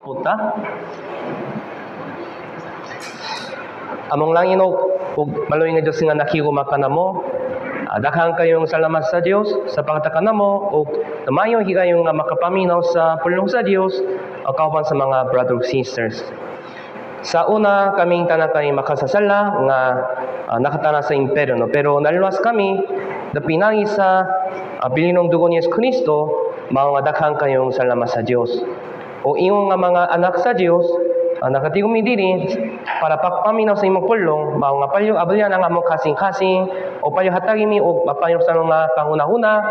Puta. Among langit ug maluoy nga Dios nga nakiguma kanamo. Daghang kayong salamat sa Dios sa pagtakanamo ug maayong higayon nga makapaminaw sa pulong sa Dios o kauban sa mga brothers sisters. Sa una, kaming tanan kay makasasala nga nakatana sa imperyo, no? Pero naluwas kami na pinagi sa bilinong dugo ni Yesu Kristo, mga daghang kayong salamat sa Dios. O iyong nga mga anak sa Dios, nakatigumi diri para pagpaminaw sa imong pulong, mga payo abalyan ang among kasing-kasing o payo hatagimi o mapayo sa mga panguna-una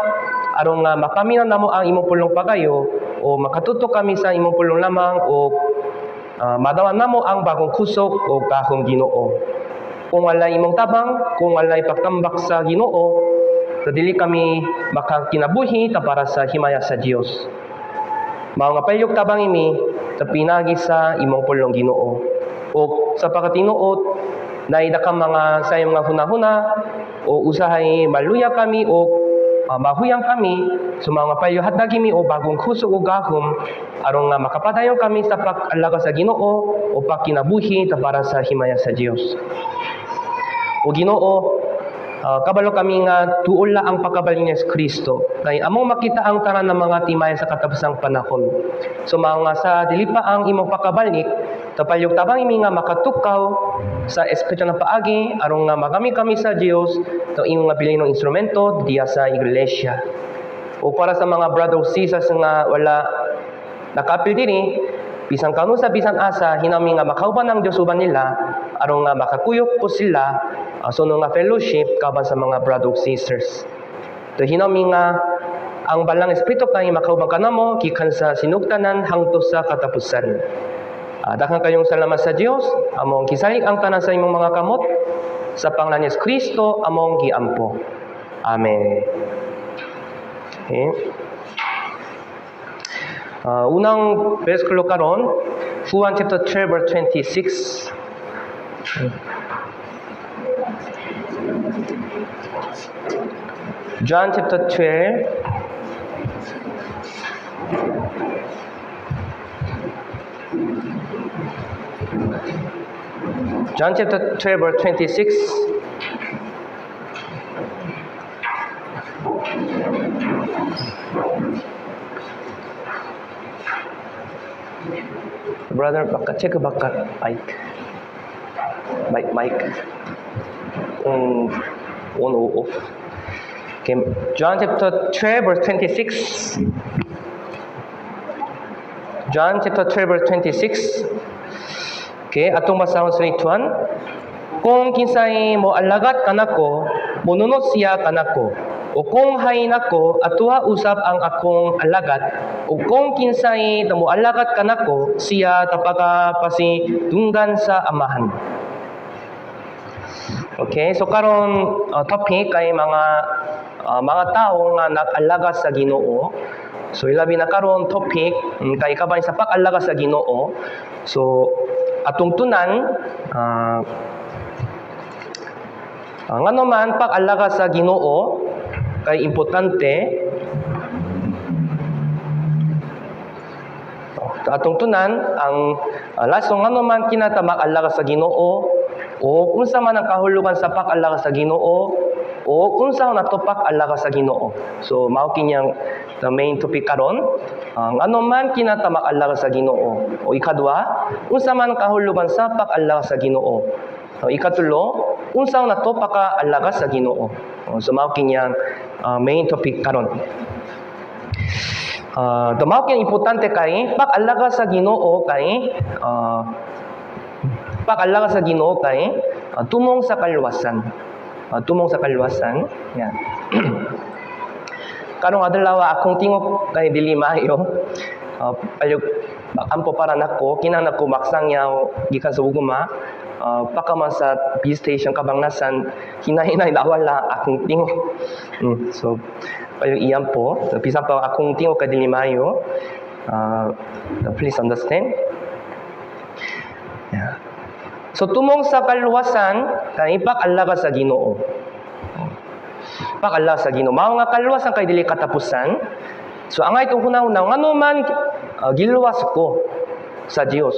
aron nga mapaminaw namo ang imong pulong pagayo o makatutok kami sa imong pulong lamang o madawan namo ang bagong kusog o kahong Ginoo. Kung walay imong tabang, kung walay pagtambak sa Ginoo, so dili kami makakinabuhi ta para sa himaya sa Dios. Mga payog tabang imi sa pinagi sa imong pulong Ginoo. O sa pagkatinuot na idakang mga sayang mga hunahuna o usahay maluya kami o mahuyang kami sa mga payo hatagimi o bagong kusog o gahom aron nga makapadayon kami sa pag-alaga sa Ginoo o pagkinabuhi ta para sa himaya sa Dios. O Ginoo, kabalo kami nga tuol la ang pagkabalik ni Kristo. Kay among makita ang tanan ng mga timay sa katapusang panahon. So mga sa dili pa ang imong pagkabalik, tapayog tabang imi nga makatukaw sa espiritu ng paagi aron nga magami kami sa Dios to imong nga bilinong instrumento diya sa iglesia. O para sa mga brothers sisters nga wala nakapil diri, bisan kanu sa bisan asa hinami nga makauban ng Dios uban nila aron nga makakuyok po sila suno nga fellowship kaban sa mga brothers sisters. To hinami nga ang balang espiritu kay makauban kanamo gikan sa sinugtanan hangtod sa katapusan. Daghang kayong salamat sa Dios among kisalig ang tanan sa imong mga kamot sa pangalan ni Kristo among giampo. Amen. Okay. Unang bersikulo karon, Juan chapter 12 verse 26. John chapter 12 John chapter 12 verse 26. Brother, check baka mic on or off. Okay, John chapter 12 verse 26. John chapter 12 verse 26. Okay, atong basahon sa ituan. Kung kinsay mo alagat kanako, mununot siya kanako. O kung hay nako, atuha usab ang akong alagat. O kung kinsay mo alagat kanako, siya tapagapasidunggan sa amahan. Okay, so karon topic kay mga tao nga nag-alaga sa Ginoo. So ilabi na karon topic kay kabay sa pag-alaga sa Ginoo. So atong tunan ngano man pag-alaga sa Ginoo kay importante. Atong tunan ang lason ngano man kinata mag-alaga sa Ginoo o unsa man ang kahulugan sa pag-alaga sa Ginoo o unsa na to pag-alaga sa Ginoo. So mao kinyang the main topic karon. Ano man kinata mag-alaga sa Ginoo. O ikadua, unsa man kahulugan sa pag-alaga sa Ginoo. O ikatulo, unsa na to pag-alaga sa Ginoo. So mao kinyang main topic karon. Mao kinyang importante kay pag-alaga sa Ginoo kay pag-alaga sa Ginoo kay tumong sa kaluwasan. Tumong sa kaluwasan. Yan. Karong adlaw akong tingog kay dili maayo. Payog ampo para nako kinahanglan ko maksangyaw gikan sa ugma. Pakaman sa bus station kabangnasan hinahinay nawala akong tingog. So payog iyam po. So, bisan pa akong tingog kay dili maayo. Please understand. Yeah. So tumong sa kaluwasan kay pag-alaga sa Ginoo. Pag-alaga sa Ginoo. Mao nga kaluwasan kay dili katapusan. So angay itong hunahuna ngano man giluwas ko. sa Diyos.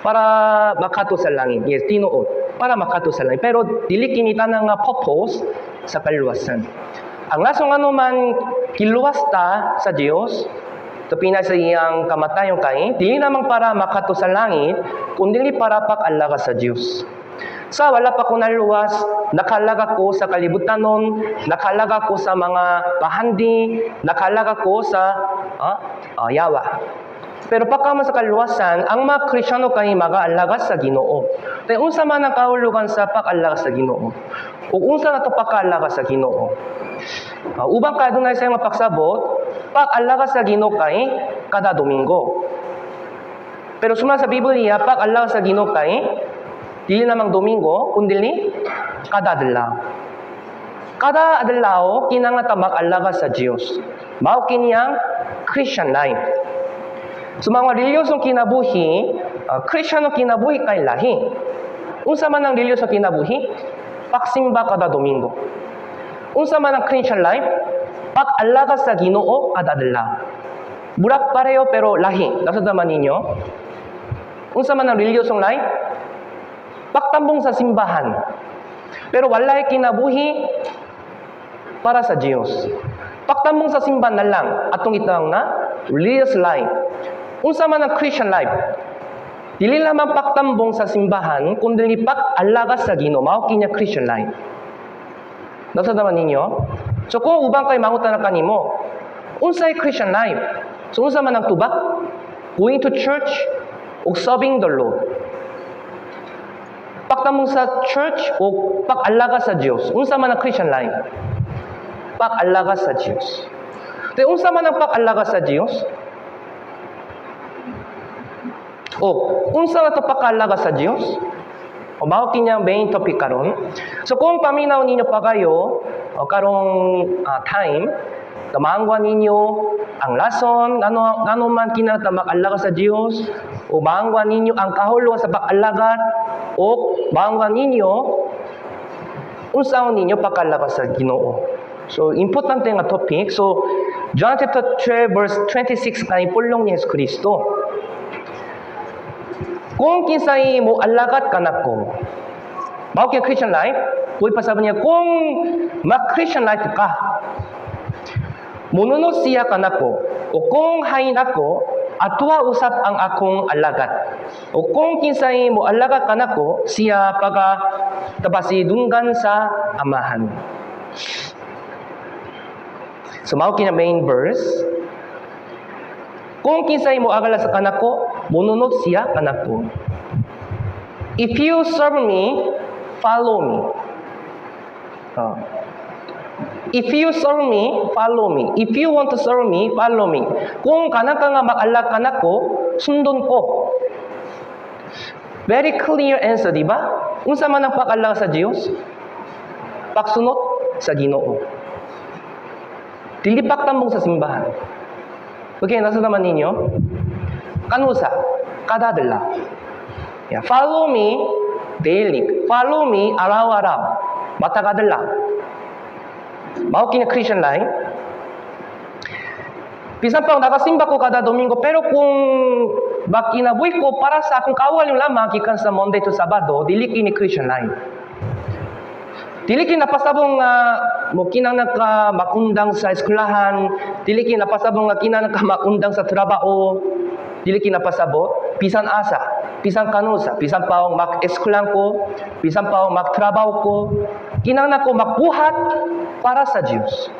Para makato sa langit. Yes, tinuod. Para makato sa langit. Pero dili kinita ng purpose sa kaluwasan. Ang lasong man kiluwasta sa Diyos, tapinay sa iyang kamatayong kain, dili namang para makato sa langit, kundi para pag-alaga sa Diyos. Sa wala pa ko naluwas, nakalaga ko sa kalibutanon, nakalaga ko sa mga pahandi, nakalaga ko sa yawa. Pero pagkaman sa kaluwasan, ang mga Kristyano kay mag-aalaga sa Ginoo. Kaya unsa man ang kahulugan sa pag-alaga sa Ginoo? O unsa na to pag-aalaga sa Ginoo? Ubang kadunay sa mga pagsabot, pag-alaga sa Ginoo kay kada Domingo. Pero suma sa Biblia, pag-alaga sa Ginoo kay dili namang Domingo, kundi kada adlaw. Kada adlaw kinahanglan mag-alaga sa Dios. Mao kiniyang Christian life. Sa mga reliyosong kinabuhi, Kristyano kinabuhi kay lahi. Unsa man ang reliyosong kinabuhi? Pagsimba kada Domingo. Unsa man ang Christian life? Pag-alaga sa Ginoo kada adlaw. Burak pareho pero lahi. Nasadaman ninyo? Unsa man ang reliyosong life? Pagtambong sa simbahan. Pero walay kinabuhi para sa Dios. Pagtambong sa simbahan na lang atong itang na religious life. Unsa man ang Christian life? Dili lamang pagtambong sa simbahan, kundi pag-alaga sa Ginoo, mao kinya Christian life. Nasa naman ninyo? So kung ubang kay mangutan na kanimo, unsay Christian life? So unsa man ang tubak? Going to church ug serving the Lord. Pagtambong sa church o pag-alaga sa Dios. Unsa man ang Christian life? Pag-alaga sa Dios. Kaya unsa man ang pag-alaga sa Dios? Unsa na to pag-alaga sa Dios? O mao kinyang main topic karon. So kung paminaw ninyo pa kayo karong time, tamangwa ninyo ang lason ngano man kinahanglan mag-alaga sa Dios, o maangwa ninyo ang kahulugan sa pag-alaga, o maangwa ninyo unsaon ninyo pag-alaga sa Ginoo. So importante nga topic. So John chapter 12 verse 26 kay pulong ni Kristo. Kung kinsay mo alagat kanako, mao kay Christian life, kuy pasabi niya kung mag-Christian life ka, mununod siya kanako, o kung hain ako, atwa usap ang akong alagat. O kung kinsay mo alagat kanako, siya paga tabasidunggan sa amahan. So mao kina main verse. Kung kinsay mo agala sa kanako, mununod siya kanako. If you serve me, follow me. If you serve me, follow me. If you want to serve me, follow me. Kung kanaka nga mag-alag kanako, sundon ko. Very clear answer, di ba? Unsa man ang pag-alag sa Dios? Pagsunod sa Ginoo. Dili pagtambong sa simbahan. Okay, nasa naman ninyo? Kanusa? Kada adlaw. Yeah, follow me daily. Follow me araw-araw. Matag adlaw. Mao kini Christian life. Bisan pa nakasimba ko kada Domingo, pero kung bakinabuhi ko para sa akong kawaling lamang gikan sa Monday to Sabado, dili kini Christian life. Dili kinapasabong nga mo kinahanglan ka makundang sa eskwelahan, dili kinapasabong nga kinahanglan ka makundang sa trabaho, dili kinapasabot bisan asa, bisan kanusa, bisan pa akong mag-eskwelahan ko, bisan pa akong magtrabaho ko, kinahanglan ko magbuhat para sa Dios.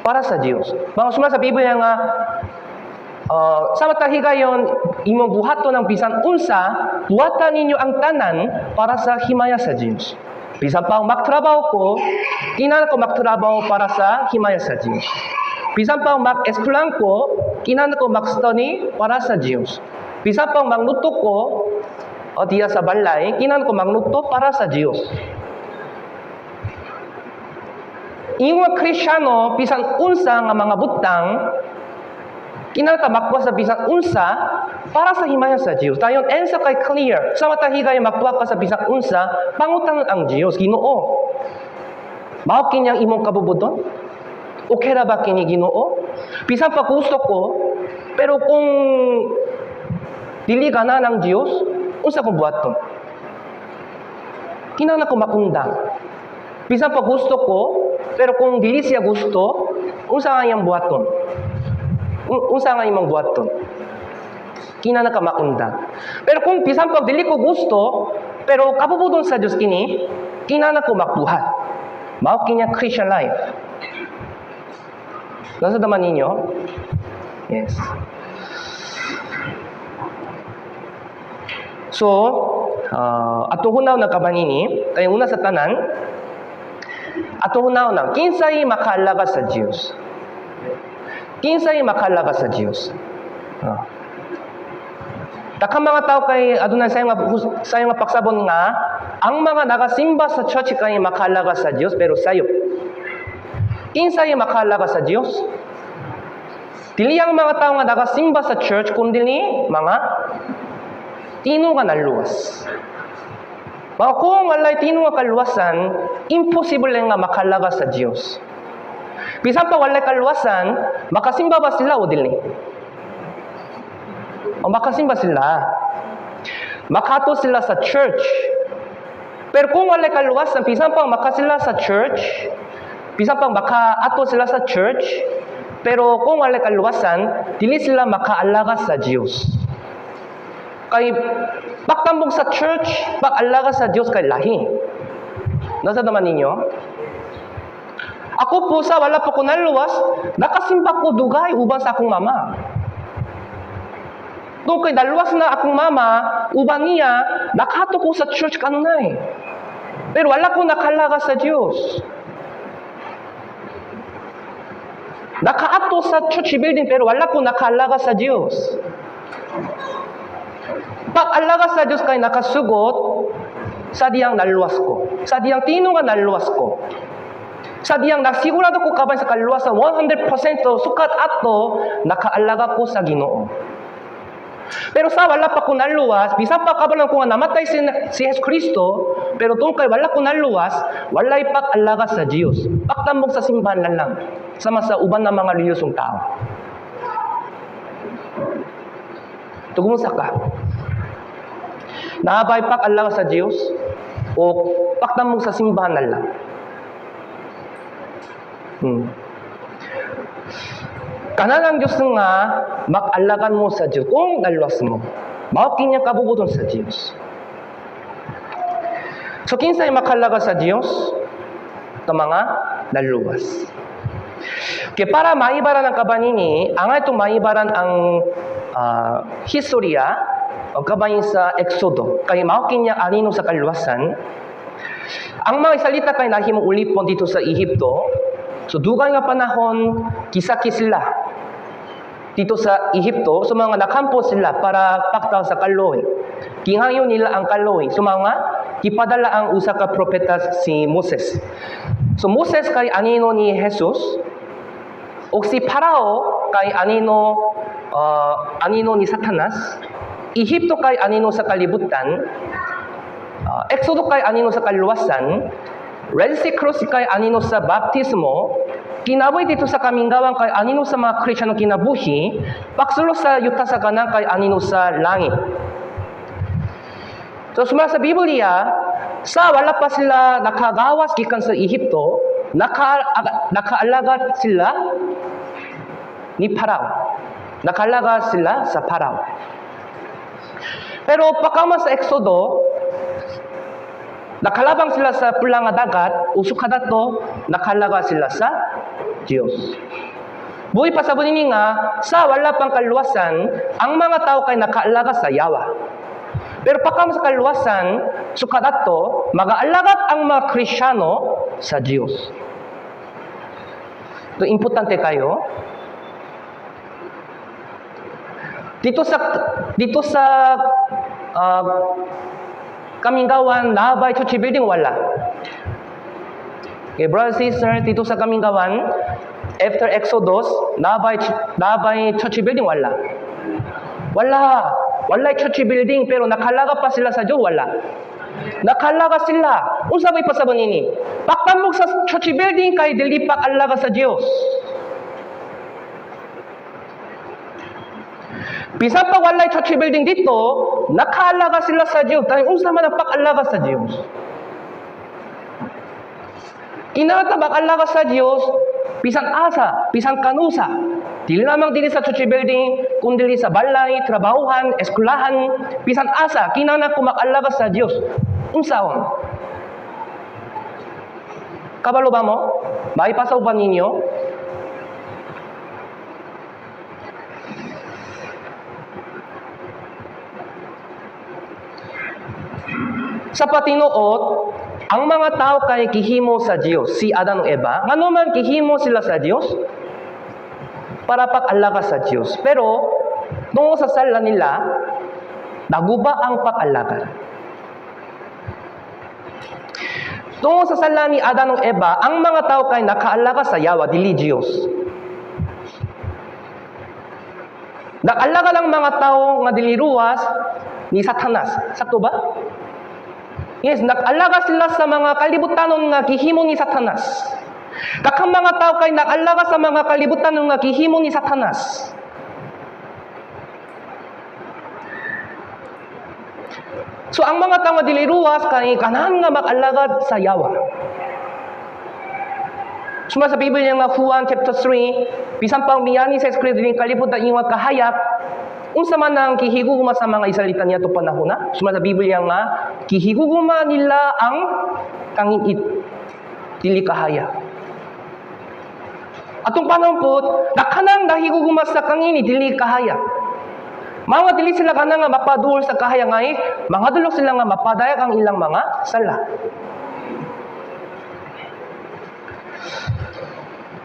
Para sa Dios. Mga suma sa Biblia nga sa matahigayon imong buhaton ng bisan unsa, buhatan ninyo ang tanan para sa himaya sa Dios. Bisan pa magtrabaho ko, kinahanglan ko magtrabaho para sa himaya sa Diyos. Bisan pa mag-eskwelahan ko, kinahanglan ko mag-study para sa Diyos. Bisan pa magluto ko, o diya sa balay, kinahanglan ko magluto para sa Diyos. Yung Kristyano, bisan unsa nga mga butang, kinahanglan magkuha sa bisan unsa para sa himaya sa Diyos. Dayon ensa kay clear. Sa matahigay magkuha ka sa bisan unsa, pangutan ang Diyos, Ginoo. Mao kinyang imong kabubudon? Okay ra ba kini Ginoo? Bisan pa gusto ko, pero kung dili gana ng Diyos, unsa kong buhaton? Kinahanglan ko makundang. Bisan pa gusto ko, pero kung dili siya gusto, unsa nga iyang buhaton? Unsa nga imong buhaton? Kinahanglan ka makundang. Pero kung bisan pa dili ko gusto, pero kabubudon sa Diyos kini, kinahanglan ko makbuhat. Mao kinya Christian life. Nasa daman ninyo? Yes. So, ato hunaw na kabanini, kaya una sa tanan, ato hunaw na, kinsay makalaga sa Diyos. Kinsay makalaga sa Diyos. Takang mga tao kay adunay sayo nga pagsabon nga, ang mga nagasimba sa church kay makalaga sa Diyos, pero sayo. Kinsay makalaga sa Diyos? Dili ang mga tao nga nagasimba sa church, kundi mga tino nga naluwas. Mga kung walay tino nga kaluwasan, imposible nga makalaga sa Diyos. Bisan pa walay kaluwasan, makasimba ba sila o dili? O makasimba sila. Makato sila sa church. Pero kung walay kaluwasan, bisan pa makasila sa church, bisan pa makaato sila sa church, pero kung walay kaluwasan, dili sila makaalaga sa Diyos. Kay pagtambong sa church, pag-alaga sa Diyos kay lahi. Nasa naman ninyo? Ako po sa wala po ko naluwas, nakasimba ko dugay uban sa akong mama. Doon kay naluwas na akong mama, uban niya, nakato ko sa church kanunay. Pero wala ko nakalaga sa Diyos. Nakaato sa church building, pero wala ko nakalaga sa Diyos. Pag-alaga sa Diyos kay nakasugot, sa diyang naluwas ko. Sa diyang tino nga naluwas ko. Sa diyang nagsigurado ko kabay sa kaluwasan, 100% sukat ato, nakaalaga ko sa Ginoo. Pero sa wala pa ko naluwas, bisan pa kabalang ko nga namatay si Jesus Kristo, pero tungkay wala ko naluwas, walay pag-alaga sa Diyos. Pagtambong sa simbahan lang, sama sa uban ng mga liyosong tao. Tugumusta ka? Naabay pag-alaga sa Diyos o pagtambong sa simbahan lang? Kanang Diyos nga mag-alagan mo sa Diyos kung naluwas mo. Mao kinya kabubuton sa Diyos. So kinsay makalaga sa Diyos? Ito mga naluwas. Kaya para maibaran ang kabanini, ang itong maibaran ang historya o kabayin sa Exodo. Kaya mao kinya anino sa kaluwasan. Ang mga salita kay nahimong ulipon dito sa Ehipto. So dugay nga panahon, kisakis sila dito sa Ehipto, so mga nakampo sila para paktaw sa kaloy. Kingayo nila ang kaloy. So mga ipadala ang usa ka propeta si Moses. So Moses kay anino ni Jesus, o si Parao kay anino ni Satanas, Ehipto kay anino sa kalibutan, Exodo kay anino sa kaluwasan, Red Sea Cross kay anino sa baptismo, kinabuhi dito sa kaminggawan kay anino sa mga Kristiyano kinabuhi, paksulo sa yuta sa kanang kay anino sa langit. So sumala sa Biblia, sa wala pa sila nakagawas gikan sa Ehipto, nakaalaga sila ni Parao. Nakalaga sila sa Parao. Pero pagkaman sa Exodo, nakalabang sila sa pulang nga dagat, usok kadato, nakalaga sila sa Diyos. Buhay pa sa bunini nga, sa wala pang kaluwasan, ang mga tao kay nakaalaga sa Yawa. Pero pagkam sa kaluwasan, sukadato, mag-aalagat ang mga Kristiyano sa Diyos. Ito, importante kayo. Dito sa Kaminggawan, nabay church building, wala. Okay, brothers and sisters, dito sa Kaminggawan, after Exodus, nabay church building, wala. Wala church building, pero nakalaga pa sila sa Diyos, wala. Nakalaga sila. Unsa may pasabon ini? Pagtambog sa church building, kay dili pag-alaga sa Diyos. Bisan pa walay church building dito, nakaalaga sila sa Diyos. Dahil unsa man ang pag-alaga sa Diyos. Kinata mag-alaga sa Diyos, bisan asa, bisan kanusa. Dili lamang dili sa church building, kundi sa balay, trabahuhan, eskwelahan, bisan asa, kinana ko mag-alaga sa Diyos. Unsaon? Kabalo ba mo? Maipasaw ba ninyo? Sa patinuot, ang mga tao kay gihimo sa Diyos, si Adan o Eva, ano man gihimo sila sa Diyos? Para pag-alaga sa Diyos. Pero, tungo sa sala nila, naguba ang pag-alaga. Tungo sa sala ni Adan o Eva, ang mga tao kay nakaalaga sa Yawa, dili Diyos. Nakaalaga lang mga tao nga dili ruwas ni Satanas. Sakto ba? Yes, nag-alaga sila sa mga kalibutanon nga gihimo ni Satanas. Kakang mga tao kay nag-alaga sa mga kalibutanon nga gihimo ni Satanas. So ang mga tao nga dili ruwas kay ganahan nga mag-alaga sa Yawa. Suma sa Biblia nga Juan chapter 3, bisan pang miyani sa Espiritu din kalibutan iwag kahayag, unsa man ang kihigugma sa mga Israelita niya to panahon na. Suma sa Biblia nga kihigugma nila ang kangit dili kahayag. Atong panahon po, nakanang nahigugma sa kangini dili kahayag. Mga dili sila kanang nga mapaduol sa kahayag ngay, mga dulok sila nga mapadayag ang ilang mga sala.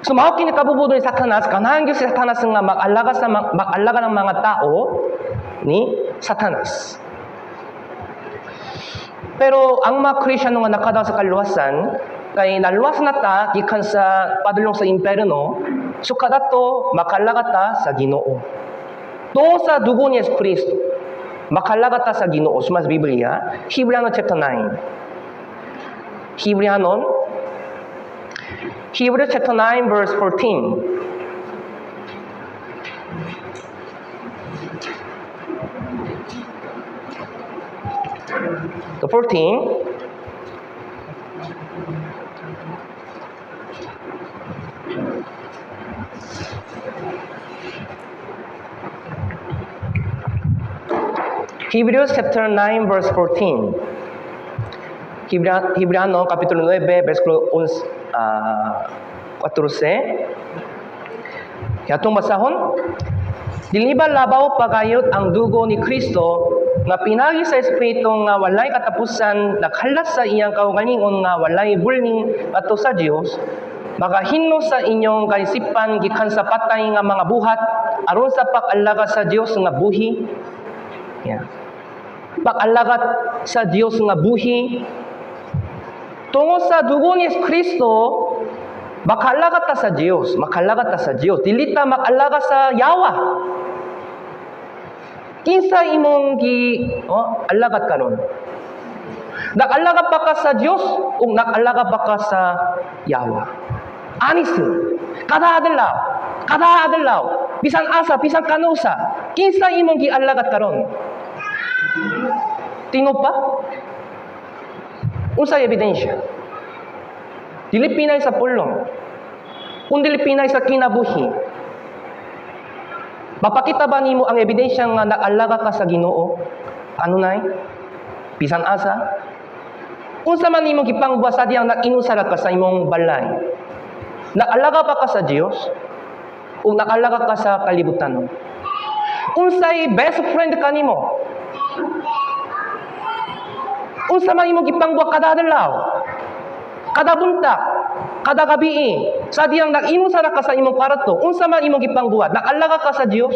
So, mao kini kabubudo ni Satanas, kanahan gyud si Satanas nga mag-alaga ng mga tao ni Satanas. Pero ang mga Kristiyano nga nakadaw sa kaluwasan, kay naluwas na ta gikan sa padulong sa impierno, so kadato makalaga ta sa Ginoo. To sa dugo ni Yesu Kristo, makalaga ta sa Ginoo. Sumas Biblia, Hebreano chapter 9. Hebrews chapter 9 verse 14. The 14. Hebrews chapter 9 verse 14. Hebreano capítulo 9 versículo 14. Yatong masahon, dili ba labaw pagayot ang dugo ni Kristo nga pinagi sa Espiritu nga walay katapusan naghalas sa iyang kaugalingon nga walay bulning ato sa Dios, makahinno sa inyong kaisipan gikan sa patay nga mga buhat aron sa pag-alaga sa Dios nga buhi. Yeah. Pag-alaga sa Dios nga buhi tungo sa dugo ni Kristo, makalaga ta sa Dios, dili ta makalaga sa Yawa. Kinsa imong alagat karon? Nakalaga pa ka sa Dios o nakalaga pa ka sa Yawa? Honestly, kada adlaw, bisan asa, bisan kanusa, kinsa imong gialagat karon? Tingog pa? Unsay ebidensya? Dili pinay sa pulong, kundi pinay sa kinabuhi. Mapakita ba nimo ang ebidensya nga nag-alaga ka sa Ginoo? Ano nay? Bisan asa? Unsa man nimo gipangbuhat sa diyang nag-inusara ka sa imong balay? Nag-alaga pa ka sa Dios? O nag-alaga ka sa kalibutan? Unsay best friend ka nimo? Unsa man imong gipangbuhat kada adlaw? Kada buntak, kada gabi, sa diyang nag-inusara ka sa imong kwarto, unsa man imong gipangbuhat? Nag-alaga ka sa Dios?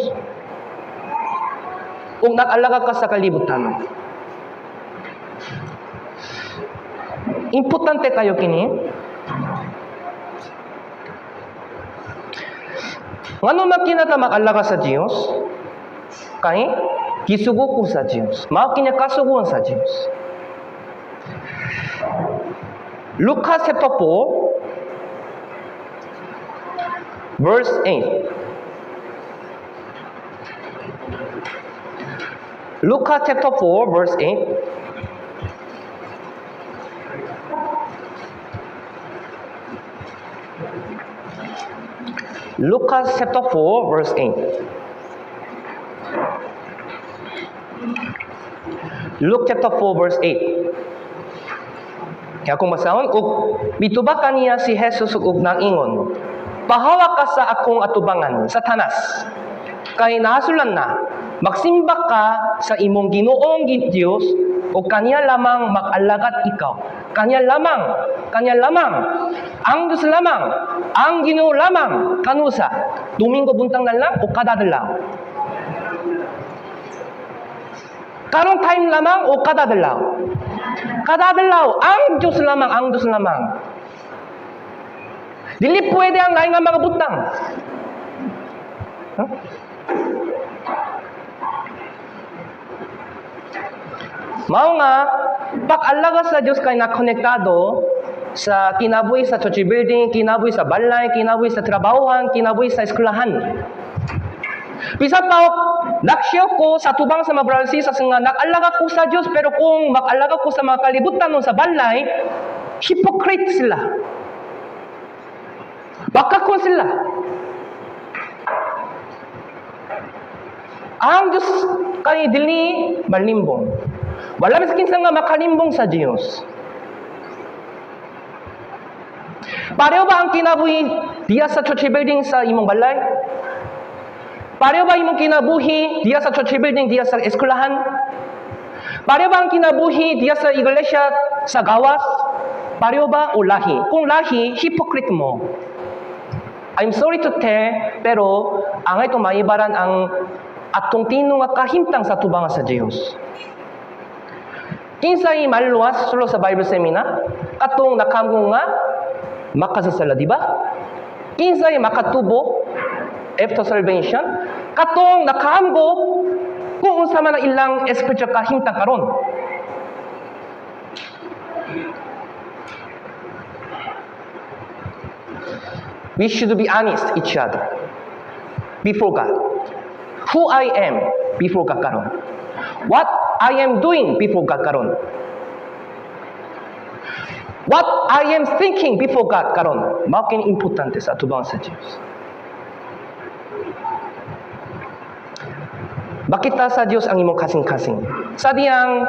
O nag-alaga ka sa kalibutan? Importante kayo kini. Ngano man kinata mag-alaga sa Dios? Kay gisugo ko sa Dios. Mao kinya kasuguan sa Dios. Lucas chapter 4 verse 8. Lucas chapter 4, verse 8. Lucas chapter 4, verse 8. Luke chapter 4, verse 8. Kaya kung masahon, mitubak kaniya si Jesus ug nang ingon, pahawa ka sa akong atubangan, Satanas. Kay nahasulan na, magsimba ka sa imong Ginoong Diyos o kanya lamang mag-alagat ikaw. Kanya lamang, ang Diyos lamang, ang Ginoo lamang, kanusa, Domingo buntang na lang o kada adlaw. Karong time lamang o kada adlaw. Kada adlaw, ang Diyos lamang, ang Diyos lamang. Dili pwede ang lain nga mga butang. Huh? Mao nga, pag-alaga sa Diyos kay nakonektado sa kinabuhi sa church building, kinabuhi sa balay, kinabuhi sa trabahohan, kinabuhi sa eskwelahan. Bisan pa, naksyo ko sa tubang sa mga brothers and sisters nga nag-alaga ko sa Diyos, pero kung mag-alaga ko sa mga kalibutan nun sa balay, hypocrite sila. Baka ko sila. Ang Diyos kay dili malimbong. Wala miskin sa nga makalimbong sa Diyos. Pareho ba ang kinabuhi diya sa church building sa imong balay? Pareho ba imong kinabuhi diya sa church building diya sa eskwelahan? Pareho ba ang kinabuhi diya sa iglesia sa gawas? Pareho ba o lahi? Kung lahi, hypocrite mo. I'm sorry to tell, pero ang ito maibaran ang atong tino nga kahimtang sa tubangan sa Diyos. Kinsay maluwas sulo sa Bible seminar, katong nakamgo nga makasasala, di ba? Kinsay makatubo after salvation, katong nakamgo kung unsa man ang ilang spiritual kahimtang karon. We should be honest each other before God. Who I am before God karon. What I am doing before God karon. What I am thinking before God karon. Mao kini importante sa atubang sa Dios. Makita sa Dios ang imong kasing-kasing. Sa diyang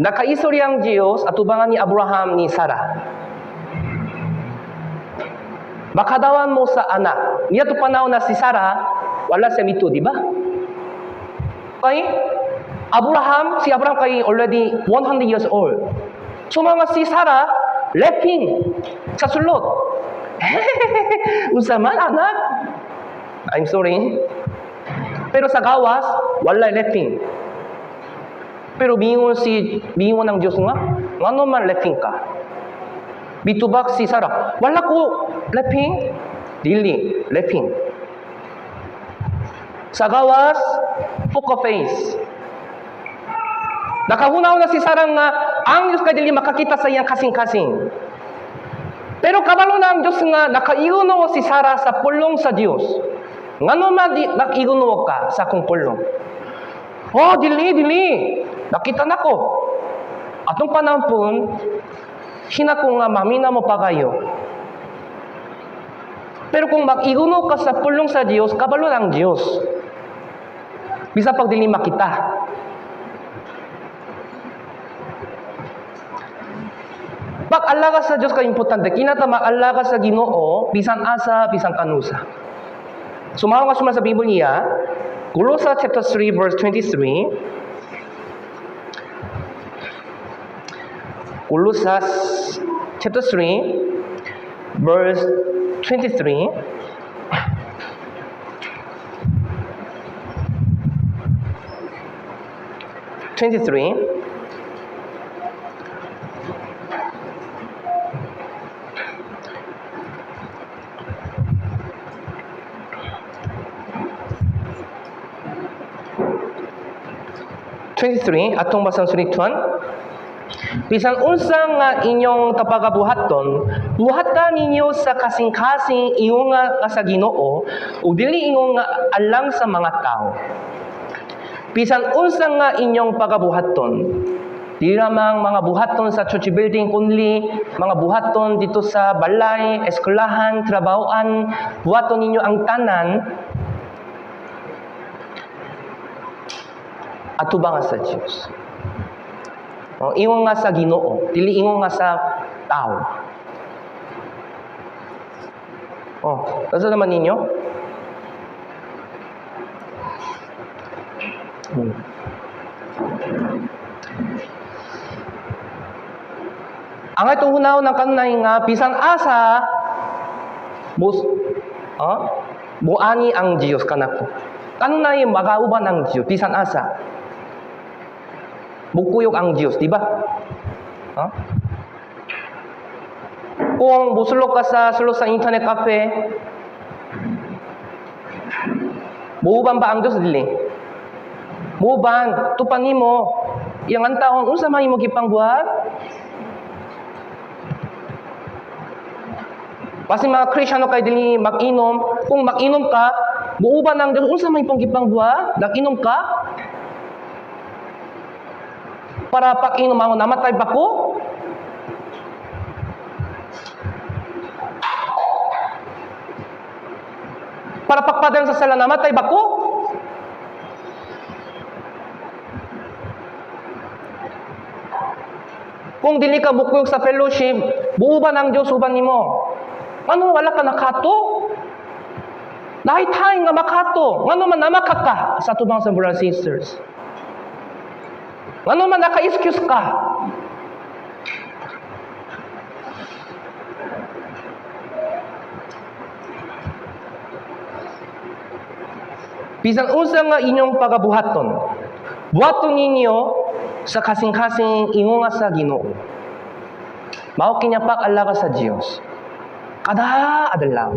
nakaistoryang Dios atubangan ni Abraham ni Sarah. Makadawan mo sa anak. Niya to panahon na si Sarah, wala siya mito, di ba? Kay si Abraham kay already 100 years old. So mga si Sarah, leping sa sulot. Unsa man anak? I'm sorry. Pero sa gawas, wala leping. Pero bingon ng Diyos nga, ngano man leping ka? Bitubak si Sarah, wala ko leping. Dili, leping. Sa gawas, poker face. Nakahunaw na si Sarah nga, ang Diyos kay dili makakita sa iyang kasing-kasing. Pero kabalo na ang Diyos nga, nakaiuno si Sarah sa pulong sa Diyos. Ngano man nakiuno ka sa akong pulong? Oh, dili. Nakita na ko. Atong panahon, hinako nga mamina mo pa kayo. Pero kung mag-iuno ka sa pulong sa Diyos, kabalo ng Diyos. Bisa pag dili makita. Pag-alaga sa Diyos ka importante. Kinata mag-alaga sa Ginoo, bisan asa, bisan kanusa. Sumawa nga suma sa Biblia, Colossus chapter 3, verse 23. Colossus chapter 3, verse 23. Atong basang sulitan. Bisan unsa nga inyong tapagabuhaton, buhatan ninyo sa kasing-kasing ingon nga sa Ginoo ug dili ingon nga alang sa mga tao. Bisan unsa nga inyong pagabuhaton, di lamang mga buhaton sa church building kundi mga buhaton dito sa balay, eskwelahan, trabahoan, buhaton ninyo ang tanan atubangan sa Dios. Ingon nga sa Ginoo, dili ingon nga sa tao. Nasa naman ninyo? Ang itong hunaw ng kanunay nga, bisan asa, buani ang Diyos kanako. Kanunay magauban ang Diyos, bisan asa. Bukuyog ang Diyos, di ba? Kung busulok ka sa internet cafe, buuban ba ang Diyos dili? Buuban, tupan nimo. Yang ang taon, unsa man imo gipangbuhat? Kasi mga Kristiyano kay dili mag-inom, kung mag-inom ka, buuban ang Diyos, unsa man ipong gipangbuhat? Nag-inom ka? Para pag-inom ako, namatay ba ko? Para pagpadang sa sala, namatay ba ko? Kung dili ka bukuyog sa fellowship, buuban ang Diyos, uban nimo. Ano wala ka nakato? Nahitay nga makato. Ano man namakaka sa tubang sa brothers and sisters. Ano man naka-excuse ka. Bisan unsa nga inyong pagabuhaton, buhaton ninyo sa kasing-kasing ingon nga sa Ginoo. Mao kinya pag-alaga sa Dios. Kada adlaw.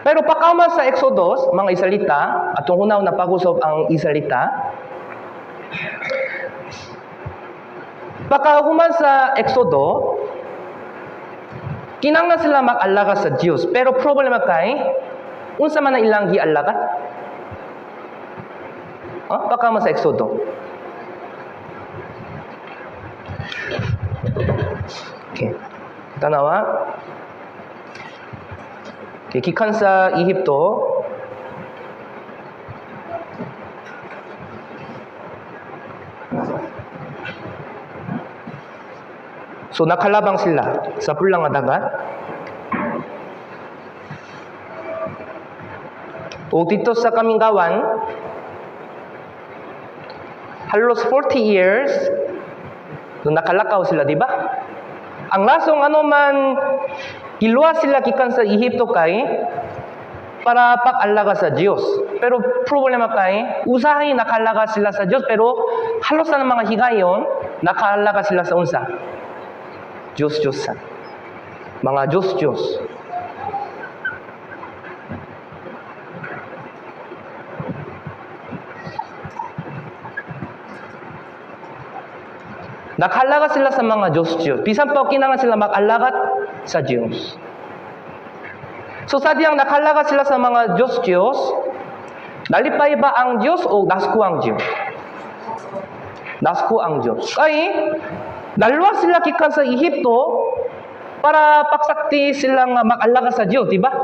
Pero pakama sa Exodus, mga Israelita, atong hunaw na pag-usap ang Israelita, pagkahuman sa Exodo, kinanglan sila mag-alaga sa Diyos. Pero problema kay, unsa man na ilang gi-alaga? Pakama sa Exodo. Okay. Tanawa. Okay, gikan sa Ehipto, so nakalabang sila sa pulang nga dagat. O dito sa Kaminggawan, halos 40 years, so nakalakaw sila, di ba? Ang lasong ano man, giluwas sila gikan sa Ehipto kay para pag-alaga sa Diyos. Pero problema kay, usahay nakalaga sila sa Diyos, pero halos na mga higayon, nakalaga sila sa unsa? Diyos-Diyosan. Mga Diyos-Diyos. Nakalaga sila sa mga Diyos-Diyos. Bisan pa kinangan sila mag-alagat sa Diyos. So sadyang nakalaga sila sa mga Diyos-Diyos, nalipay ba ang Diyos o dasku ang Diyos? Dasku ang Diyos. Kaya, naluwas sila kikan sa Ehipto para pagsakti silang mag-alaga sa Diyos, di ba?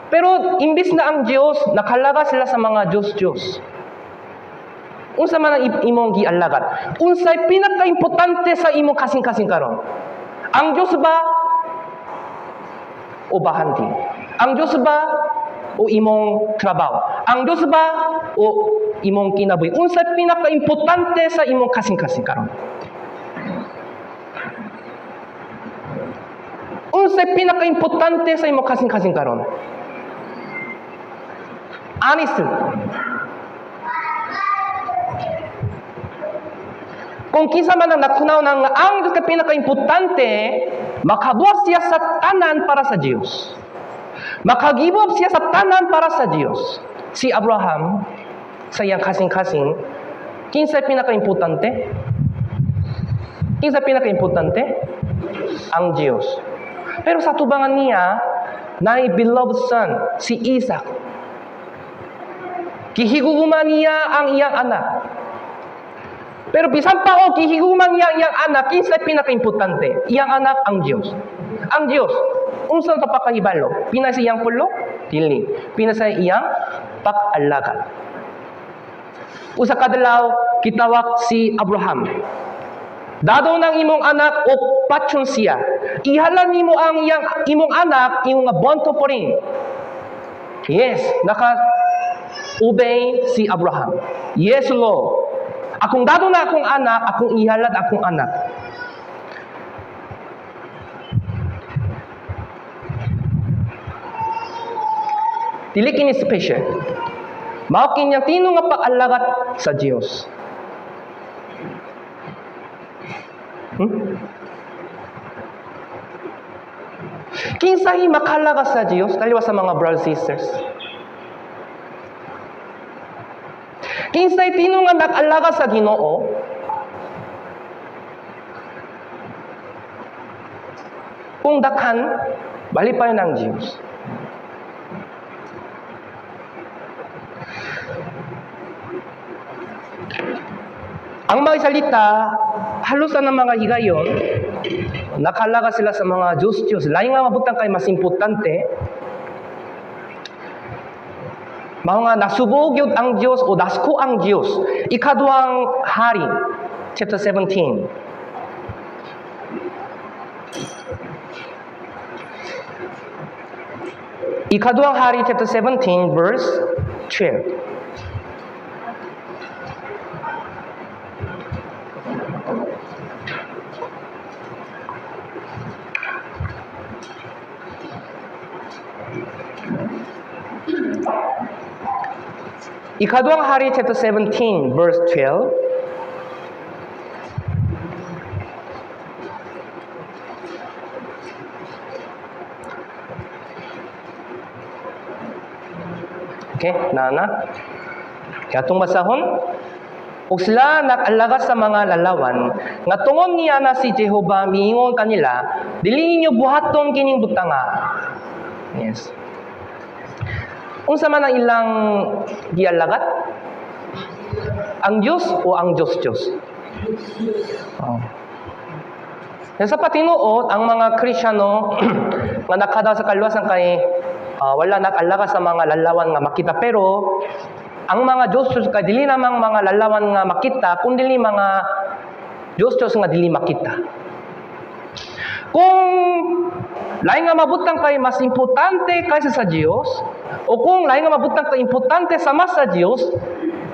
Pero imbis na ang Diyos, nakalaga sila sa mga Diyos-Diyos. Unsa man ang imong gialagat? Unsay pinaka-importante sa imong kasing-kasing karon? Ang Diyos ba o bahanti? Ang Diyos ba o imong trabaho? Ang Diyos ba o imong kinabuhi? Unsay pinaka-importante sa imong kasing-kasing karon? Unsay pinaka-importante sa imong kasing-kasing karon? Honestly. Kung kinsa man ang nakunaw ng ang pinaka-importante, makabuhat siya sa tanan para sa Diyos. Makagibuhat siya sa tanan para sa Diyos. Si Abraham, sa iyang kasing-kasing, kinsa pinaka-importante? Kinsa pinaka-importante? Ang Diyos. Pero sa tubangan niya, naay beloved son, si Isaac. Kihiguman niya ang iyang anak. Pero bisan pa o kihiguman niya ang iyang anak, kinsay pinaka-importante? Iyang anak, ang Diyos. Ang Diyos, unsa ta pakahibalo? Pinasa iyang pulo? Dili. Pinasa iyang pag-alagad. Usa kadlaw, kitawag si Abraham. Dado ng imong anak o patyon siya. Ihalan nimo ang imong anak, imong bonto po rin. Yes, naka-obey si Abraham. Yes, Lord. Akong dado na akong anak, akong ihalad akong anak. Dili kini special. Mao kinyang tino nga pag-alagat sa Dios. Kinsay makalaga sa Dios taliwa sa mga brothers sisters. Kinsay tino nga nag-alaga sa Ginoo, kung dakhan bali pa yun ang Dios. Ang mga salita, halusan ng mga higayon, nakalaga sila sa mga Diyos. Lain nga mabutang kay mas importante, mga nasubog yun ang Diyos o dasko ang Diyos. Ikaduhang hari, chapter 17. Ikaduhang hari, chapter 17, verse 12. Ikaduhang hari, chapter 17, verse 12. Okay, nana. Kaya itong basahon, ug sila nag-alaga sa mga lalawan, nga tungod niya na si Jehovah, miingon kanila, dili ninyo buhaton kining butanga. Yes. Unsa man ang ilang gialagat? Ang Diyos o ang Diyos? Oh. Sa patinuod, ang mga Kristiyano nga nakadaw sa kaluwasan kay wala nag-alaga sa mga lalawan nga makita, pero ang mga Diyos kay dili namang mga lalawan nga makita, kundi mga Diyos nga dili makita. Kung lain nga mabutang kay mas importante kaysa sa Diyos, o kung lain nga mabutang kay importante sa mas sa Diyos,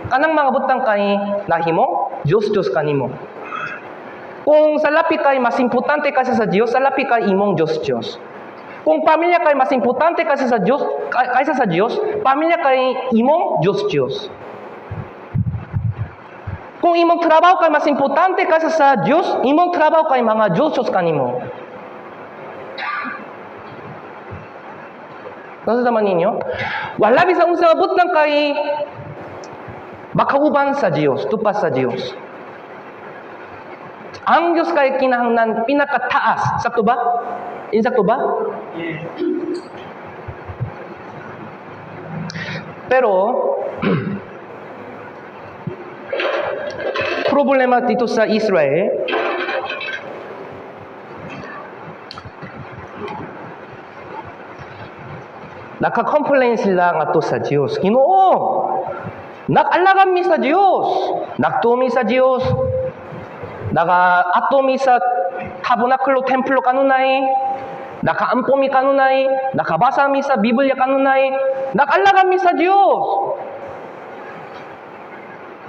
kanang mga butang kay nahimo, Diyos kanimo. Kung sa lapi kay mas importante kaysa sa Diyos, sa lapi kay imong Diyos. Kung pamilya kay mas importante kaysa sa Diyos, pamilya kay imong Diyos. Kung imong trabaho kay mas importante kaysa sa Diyos, imong trabaho kay mga Diyos kanimo. Nasa naman ninyo? Wala bisang unsa mabutang kay makauban sa Diyos, tupas sa Diyos. Ang Diyos kay kinahanglan pinakataas. Sakto ba? Insakto ba? Pero problema dito sa Israel, naka-complain sila nga to sa Diyos. Ginoo, nag-alaga mi sa Diyos, nagtumi sa Diyos, naka-ato mi sa tabernakulo, templo kanunay, naka-ampo mi kanunay, nakabasa mi sa Biblia kanunay, nag-alaga mi sa Diyos.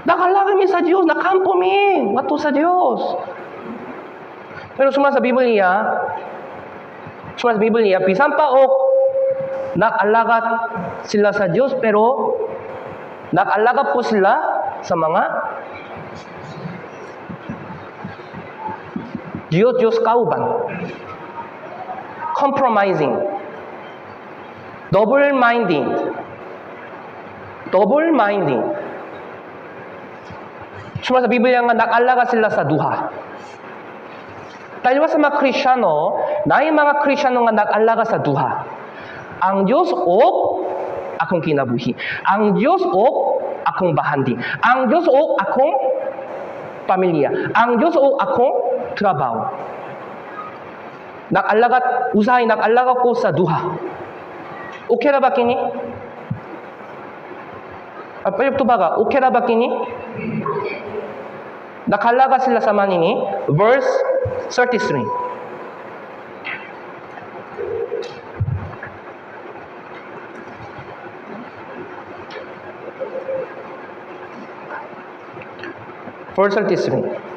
Nag-alaga mi sa Diyos, naka-ampo mi, ato sa Diyos. Pero suma sa Biblia, bisan pa o nag-alaga sila sa Diyos, pero nag-alaga po sila sa mga Diyos kauban. Compromising. Double-minded. Suma sa Biblia nga nag-alaga sila sa duha. Dalawa sa mga Kristiyano, na yung mga Kristiyano nga nag-alaga sa duha. Ang Diyos o akong kinabuhi. Ang Diyos o akong bahandi. Ang Diyos o akong pamilya. Ang Diyos o akong trabaho. Usahay nag-alaga ko sa duha. Okay ra ba kini? Pwede ito ba? Okay ra ba kini? Nakalaga sila sa manini. Verse 33. Verse 33.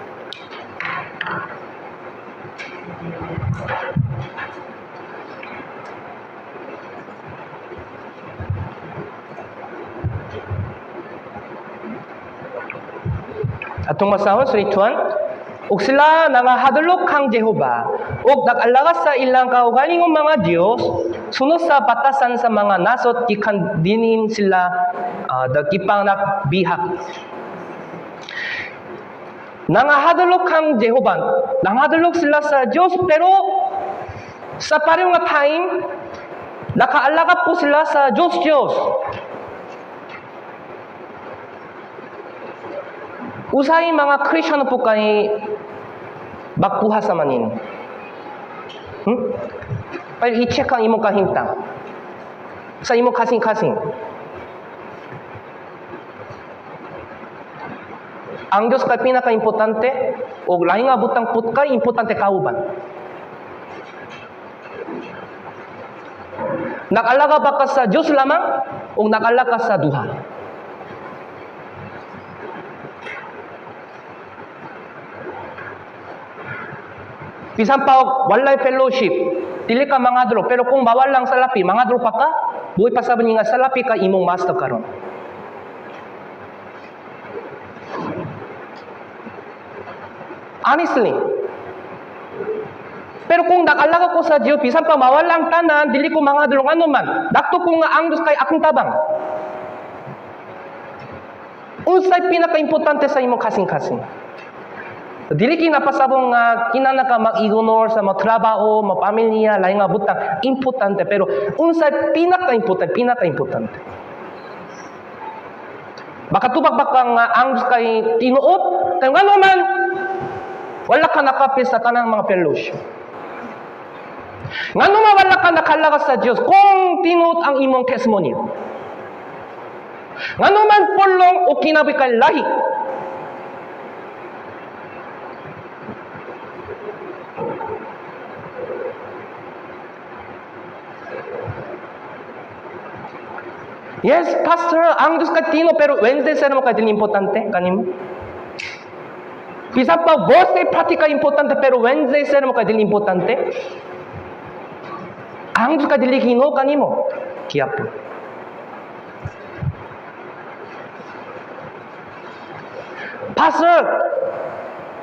Atong masahon sa rituan, ug sila nangahadlok kang Jehova, ug nag-alaga sa ilang kaugalingong mga Dios, sunod sa batasan sa mga nasod, gikan dinin sila dagipang nakbihak. Nangahadlok kang Jehova, nangahadlok sila sa Dios, pero sa parehong nga time, nakaalaga po sila sa Diyos. Usahay mga Kristiyano po kay bakpuha sa manin. Pero i-check ang imong kahintang. Sa imong kasing-kasing. Ang Diyos kay pinaka-importante o lahi nga butang putkay, importante kauban. Nag-alaga ba ka sa Diyos lamang o nag-alaga ka sa duha? Bisan pa walay fellowship, dili ka mangadlo, pero kung bawal lang sa lapi, mangadlo pa ka, buhay pa sabi nga sa lapi ka imong master karon. Honestly. Pero kung nakalaga ko sa Diyo, bisan pa bawal lang tanan, dili ko mangadlo ano man. Dakto ko nga ang Diyos kay akong tabang. Unsay pinaka-importante sa imong kasing-kasing? Dili kinapasabong nga kinanaka mag-ignore sa mga trabaho, mga pamilya, lain nga butang importante, pero unsay pinaka-importante. Baka tubag nga ang kay tinuot, kay nga naman wala ka nakapis sa tanang mga fellowship. Nga naman wala ka nakalaga sa Diyos kung tinuot ang imong testimony. Nga naman pulong o kinabi kay lahi. Yes, Pastor, ang Diyos katino, pero Wednesday sa naman kayo importante, kanimo. Bisa pa, birthday party ka importante, pero Wednesday sa naman kayo importante. Ang Diyos kadili kino, kanimo. Kaya po. Pastor,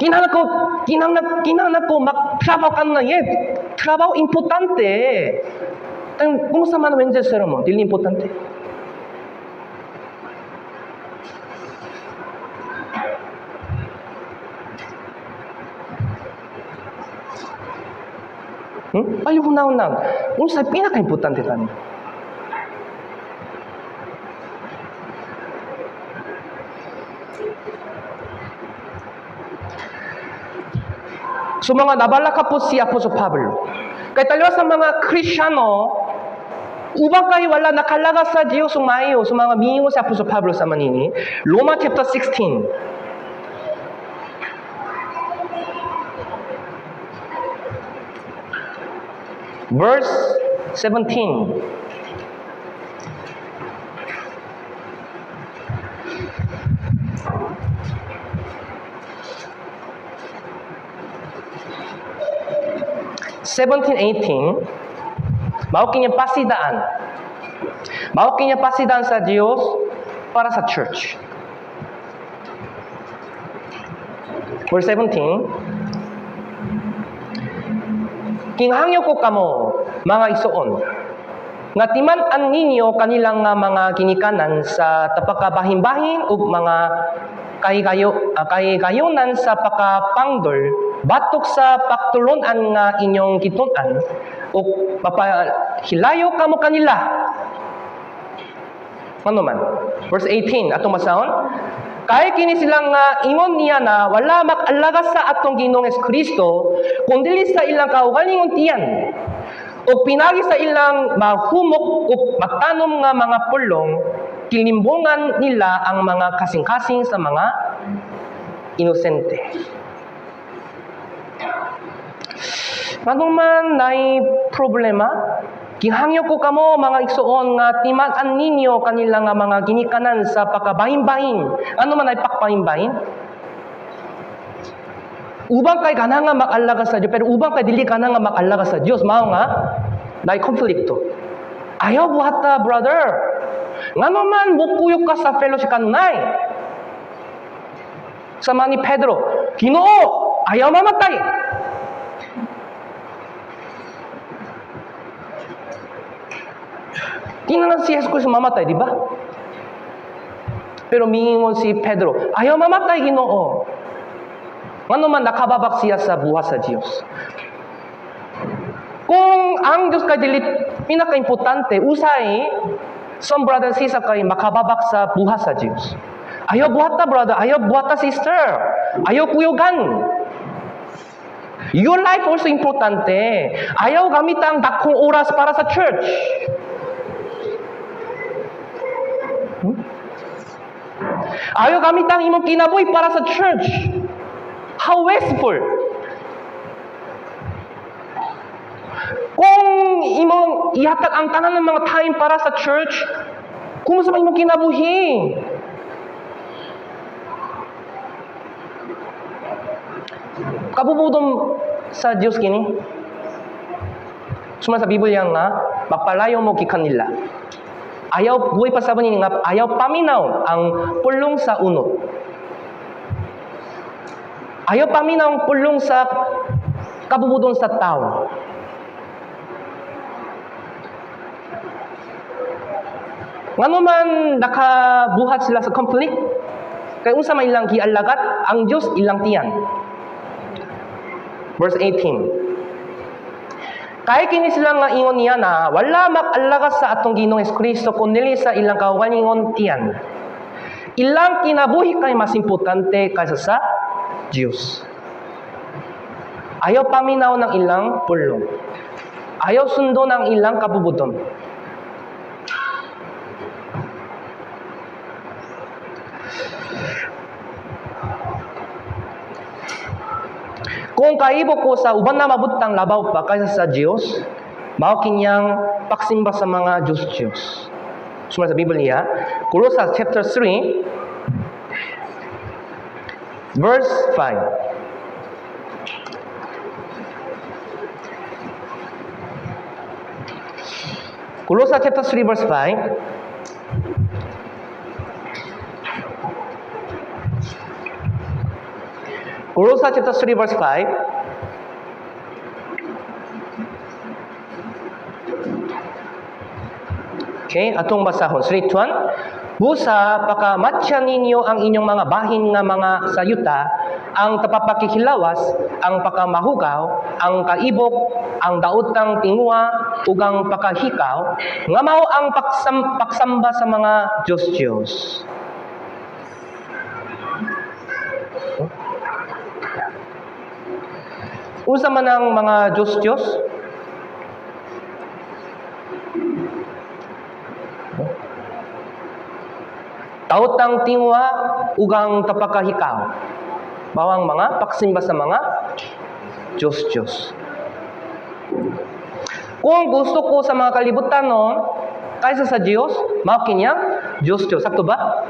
kinahanglan ko, magtrabaho ka na yet. Trabaho importante. Kumusta man Wednesday sa naman, dili importante. Palihunaw-naw. Kung sa pinaka-importante kami. So mga nabala ka po si Apostol Pablo. Kaya talaga sa mga Kristiyano, ubang kayo wala nakalaga sa Diyos sumayo, sa mga mingo si Apostol Pablo sa manini. Roma chapter 16. Verse 17. Mao kanya pasidaan. Mao kanya pasidaan sa Diyos para sa church. Verse 17. Kinghangyo ko kamo, mga isuon, nga timan-an ninyo kanilang mga ginikanan sa tapakabahin-bahin ug mga kahigayonan sa pakapangdol batok sa pagtulunan nga inyong gitunan o papahilayo kamo kanila. Ano man? Verse 18, atong masahon. Kaya kini silang ingon niya na wala makalaga sa atong Ginoong Kristo kundi sa ilang kaugalingon tiyan o pinagi sa ilang mahumok o matanom nga mga pulong kilimbungan nila ang mga kasing-kasing sa mga inosente. Ano man na'y problema, gihangyo ko kamo mga igsoon nga timaan ninyo kanila nga mga ginikanan sa pagkabahin-bahin. Ano man ay pakbahin-bahin? Ubang kay kana nga mag-alaga sa Dios, pero ubang kay dili kana nga mag-alaga sa Dios, mao nga na'y konflikto. Ayaw buhata, brother. Ngano man mukuyok ka sa fellowship kanunay. Sama ni Pedro, Ginoo, ayaw mamatay. Tinanan si Jesus mamatay, di ba? Pero mingingon si Pedro, ayaw mamatay, Ginoo. Ano man nakababak siya sa buhat sa Diyos. Kung ang Diyos kay dili pinaka-importante, usay, some brother and sister kay makababak sa buhat sa Diyos. Ayaw buhata, brother. Ayaw buhata, sister. Ayaw kuyugan. Your life also importante. Ayaw gamit ang dakong oras para sa church. Ayaw gamit ang imong kinabuhi para sa church. How wasteful. Kung imong ihatag ang tanan ng mga time para sa church, kumusta ba imong kinabuhi? Kabubudom sa Diyos kini. Suma sa Biblia nga, mapalayo mo ki kanila. Ayaw buhay pa sa banin nga, ayaw paminaw ang pulong sa uno. Ayaw paminaw ang pulong sa kabubudon sa tao. Ngano man nakabuhat sila sa conflict, kay unsa man ilang gialagat, ang Dios ilang tiyan. Verse 18. Kaya kini sila nga ingon niya na wala makalagas sa atong Ginoong Kristo kundi sa ilang kaugalingon tiyan. Ilang kinabuhi kay mas importante kaysa sa Diyos. Ayaw paminaw ng ilang pulong. Ayaw sundo ng ilang kabubudon. Kung kaibo ko sa uban na mabutang labaw pa kaysa sa Diyos, mao kinyang paksimba sa mga Diyos. Suma sa Biblia, Colossus chapter 3, verse 5. Colossus chapter 3, verse 5. Colossus chapter 3, verse 5. Okay, atong basahon. 3, 1. Busa, pakamatya ninyo ang inyong mga bahin nga mga sayuta, ang tapapakikilawas, ang pakamahugaw, ang kaibok, ang daotang tingwa, ug ang pakahikaw, nga mao ang paksamba sa mga Diyos. Unsa man ang mga Diyos? Taotang tingwa ugang tapakahikaw. Bawang mga paksimba sa mga Diyos. Kung gusto ko sa mga kalibutan no, kaysa sa Diyos, mao kinya Diyos. Sakto ba?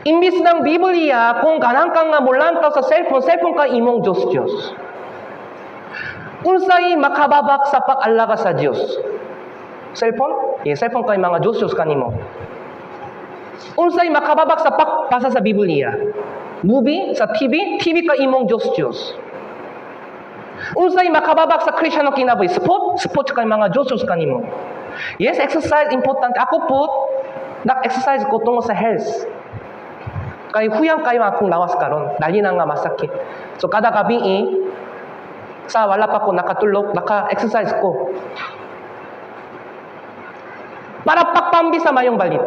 Imbis ng Biblia, kung kanang kang nga mulantaw sa cellphone ka imong Diyos. Unsay makababak sa pag-alaga sa Diyos? Cellphone? Cellphone kay mga Diyos kanimo. Unsay makababak sa pagpasa sa Biblia? Movie? Sa TV? TV ka imong Diyos. Unsay makababak sa Kristiyano kinabuhi? Sport kay mga Diyos kanimo. Yes, exercise important. Ako po, nag-exercise ko tungo sa health. Kaya huyang kayo akong lawas karon. Dali na nga masakit. So kada gabi sa wala pa ko nakatulog, naka-exercise ko. Para pagpambi sa mayong balit.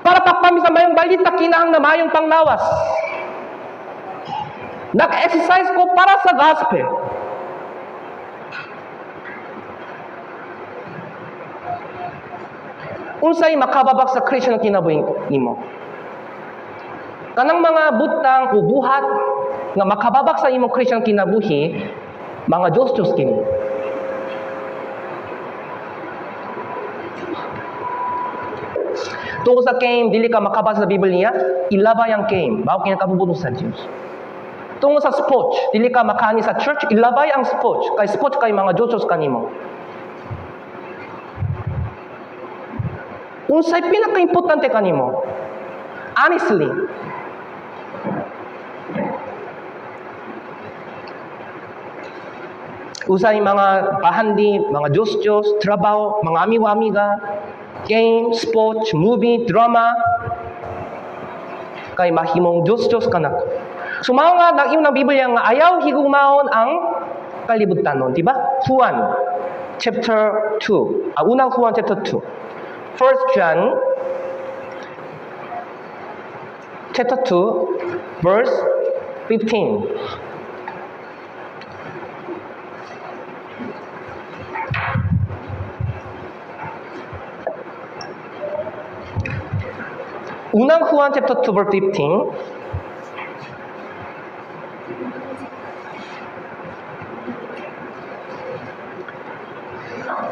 Para pagpambi sa mayong balit, kinahang na mayong panglawas. Nag-exercise ko para sa gospel. Unsay makababak sa Christian kinabuhi nimo. Kanang mga butang o buhat nga makababak sa imong Christian kinabuhi, mga Diyos-Diyos kini. Tungkol sa game, dili ka makabasa sa Biblia, ilabay ang game. Bago kinakabubuno sa Diyos. Tungkol sa sports, dili ka makani sa church, ilabay ang sports. Kay sports kay mga Diyos-Diyos kanimo. Unsay pinaka-importante kanimo? Honestly, usay mga pahandi, mga Diyos-Diyos, trabaho, mga amigo-amiga, game, sports, movie, drama, kay mahimong Diyos-Diyos ka na. Sumaw nga, nag-iyon ng Biblia nga, ayaw higumaon ang kalibutan nun, di ba? Juan, chapter 2. Unang Juan, chapter 2. 1 John, chapter 2, verse 15. Unang Juan chapter 2 verse 15.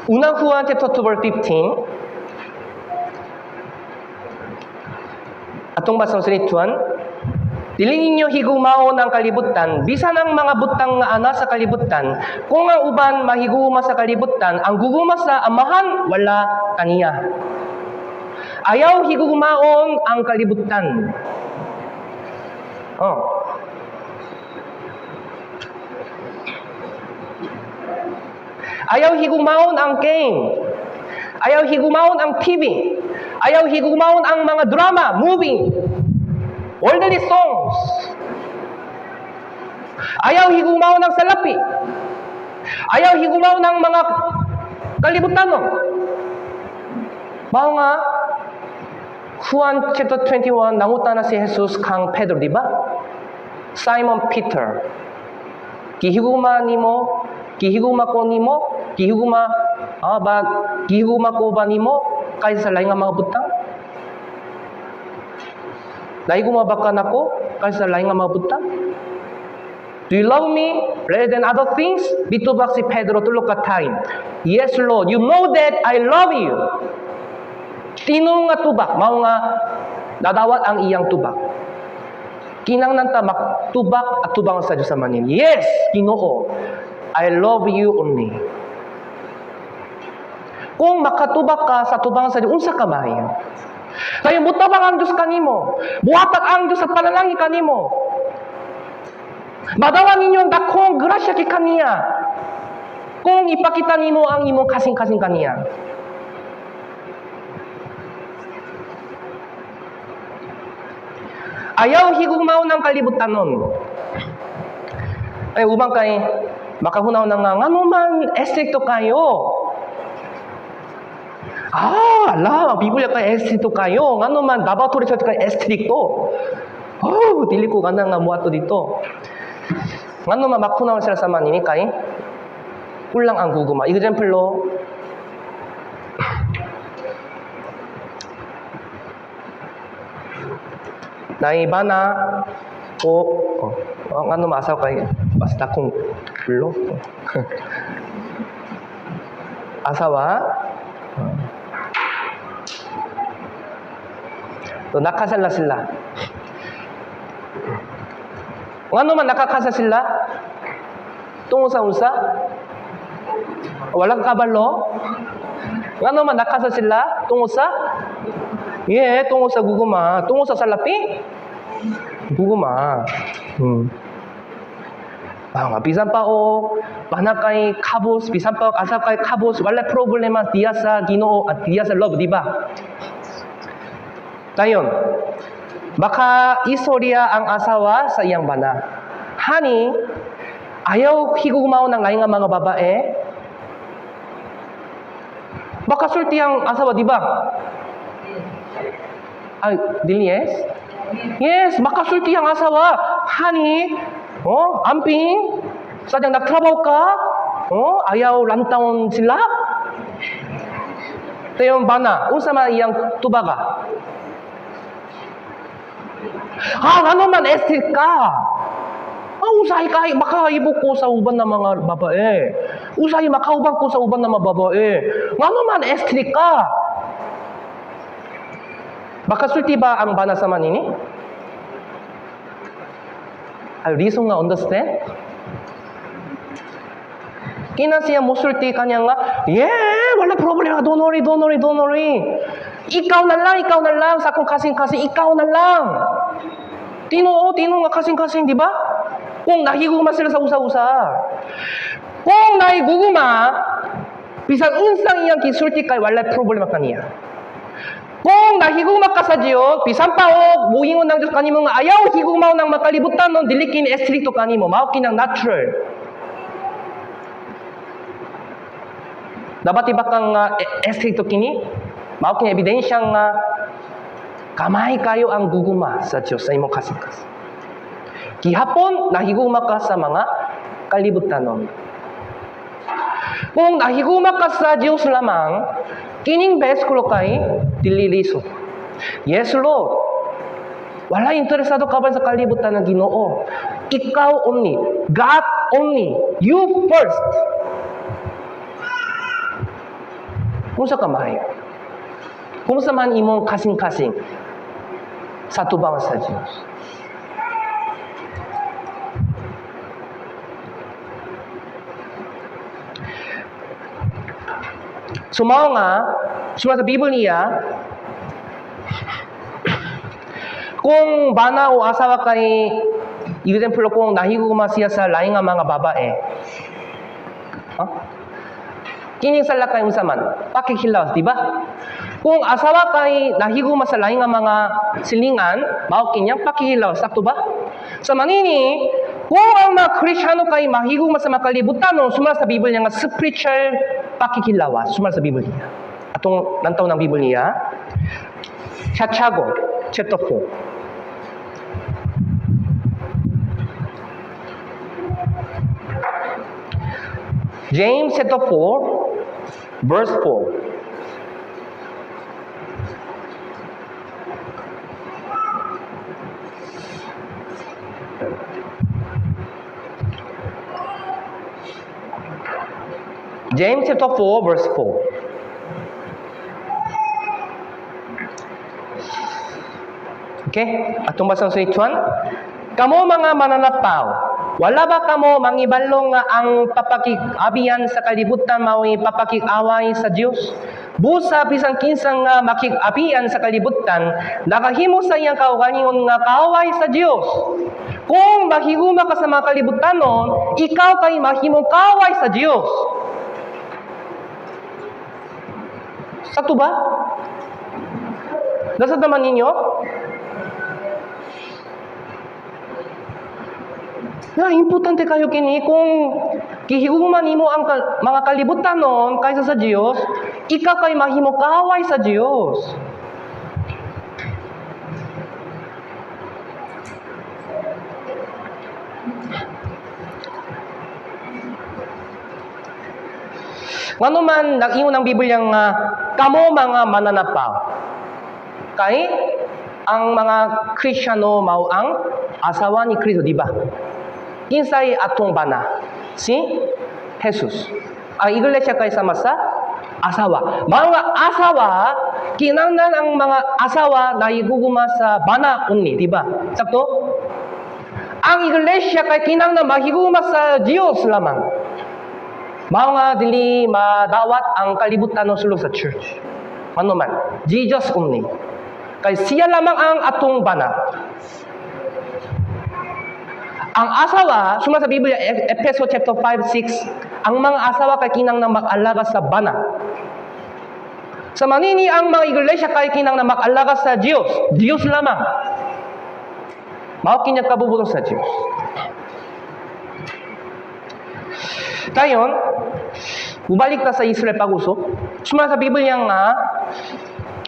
Unang Juan chapter 2 verse 15. Atong basang sinituan, dili ninyo higumaon ang kalibutan, bisan ang mga butang nga ana sa kalibutan, kung ang uban mahiguma sa kalibutan, ang guguma sa amahan, wala kaniya. Ayaw higumaon ang kalibutan. Ayaw higumaon ang game. Ayaw higumaon ang TV. Ayaw higumaon ang mga drama, movie, worldly songs. Ayaw higumaon ang salapi. Ayaw higumaon ang mga kalibutan. Mao nga, Juan chapter 21, nanguta na si Jesus kang Pedro, di ba? Simon Peter, gihiguma nimo, gihiguma ko nimo, gihiguma ko ba nimo kaysa sa lain nga mga butang? Nahiguma ba ka nako kaysa sa lain nga mga butang? Do you love me rather than other things? Bitubak si Pedro tulog ka time. Yes, Lord, you know that I love you. Tinong nga tubak, mao nga nadawat ang iyang tubak. Kinanglan ta maktubak at tubang sa Dios sa manin. Yes, Ginoo, I love you only. Kung makatubak ka sa tubang sa Dios, unsa ka maayo? Kaya mutabang ang Dios kanimo. Buhatag ang Dios sa panalangin kanimo. Madawan ninyo ang dakong grasya kay kaniya. Kung ipakita nimo ang imong kasing-kasing kaniya. Ayaw higumaw ng kalibutan nun. Ay, ubang kay, makahunaw na nga man, estrikto kayo. Ala, Biblia kay estrikto kayo. Ngano man, dabatori sa kay estrikto. Dili ko ganda nga muato dito. Ngano man, makahunaw sila sa manini kay, kulang ang guguma. Example, naibana ko ano maasaw kay basta kung lo asawa to nakasal na sila. Ano man nakakasal sila tungo sa unsa walang kabalo. Ano man nakasal sila tungo sa tungo sa guguma, tungo sa salapi. Guguma. Bisan pa panakay kabos, bisan pa asakay kabos, wala problema diya sa Ginoo at diya sa love, di ba? Dayon. Baka istorya ang asawa sa iyang bana. Hani, ayaw higumaw ng lain nga mga babae. Baka sulti ang asawa, di ba? Ay, dili yes? Yes, baka sulti ang asawa. Hani, amping, sadyang nagtrabaho ka? Ayaw lantaon sila? Ito yung bana, unsa man iyang tubaga. Ano man, estil ka. Usahay ka, makaibok ko sa uban ng mga babae. Usahay makaubang ko sa uban ng mga babae. Ano man, estil ka. Baka sulti ba ang bana sa manini? Ay, reason nga understand? Kina siya musulti kanya nga, wala problema, don't worry. Ikaw na lang, sa akong kasing-kasing, ikaw na lang. Tino nga kasing-kasing, di ba? Kung nahiguguma sila sa usa-usa. Kung nahiguguma, bisan unsang iyang kisulti kay wala problema kaniya. Kung nahiguguma ka sa Diyos, bisan pa buhingon ng Diyos kanimo nga ayaw higumaw ng makalibutan nun, dilikin estrito kanimo, maukin ang natural. Dapat iba kang estrito kini, maukin ebidensya nga kamay kayo ang guguma sa Diyos sa imong kasing-kasing. Gihapon, nahigugma ka sa mga kalibutan nun. Kung nahigugma ka sa Diyos lamang, kining beskolo kay dililiso. Yes, Lord. Wala interesado ka ba sa kalibutan ng Ginoo? Ikaw only. God only. You first. Kung sa kamay. Kung sa man imong kasing-kasing sa tubang sa Diyos. Sumaw nga, suma sa Biblia, kung bana o asawa kay, example kung nahigugma siya sa lain nga mga babae, kining sala kay unsaman, pakikilaw, di ba? Kung asawa kay nahigugma sa lain nga mga silingan, mao kinyang pakikilaw, sakto ba? Sa manini, kung ang mga Kristiyano kay mahigugma sa makalibutan, sumala sa Biblia nga spiritual pakikilawa, sumala sa Biblia. Atong nantaw ng Biblia, Santiago, chapter 4. James chapter 4, verse 4. James chapter 4, verse 4. Okay? Atong basang sa ituan. Kamo mga mananapaw, wala ba kamo mangibalong nga ang papakig-abiyan sa kalibutan mao'y papakig-away sa Dios? Busa bisan kinsang nga makig-abiyan sa kalibutan, nakahimo sa iyang kaugalingon nga kaaway sa Dios. Kung mahiguma ka sa mga kalibutanon, ikaw kay mahimong kaaway sa Dios. Sakto ba? Nasa naman ninyo? Importante kayo kini kung gihiguman nimo ang mga kalibutan nun kaysa sa Dios, ikaw kay mahimo kaaway sa Dios. Ngano man nag-ingon ang Biblia nga kamo mga mananapaw. Kay ang mga Kristiyano mao ang asawa ni Kristo, di ba? Kinsay atong bana? Si Jesus. Ang iglesia kay sama sa asawa. Mga asawa, kinanglan ang mga asawa na iguguma sa bana unni, di ba? Sakto? Ang iglesia kay kinanglan mahiguguma sa Dios lamang. Mga dili madawat ang kalibutan ng sulod sa church. Ano man? Jesus only. Kay siya lamang ang atong bana. Ang asawa, suma sa Biblia, Efeso chapter 5, 6, ang mga asawa kay kinang na mag-alaga sa bana. Sa manini ang mga iglesia kay kinang na mag-alaga sa Diyos. Diyos lamang. mau kinyak kabubulong sa Diyos. Ngayon, bumalik na sa Israel pag-usap. Sumala sa Biblia nga,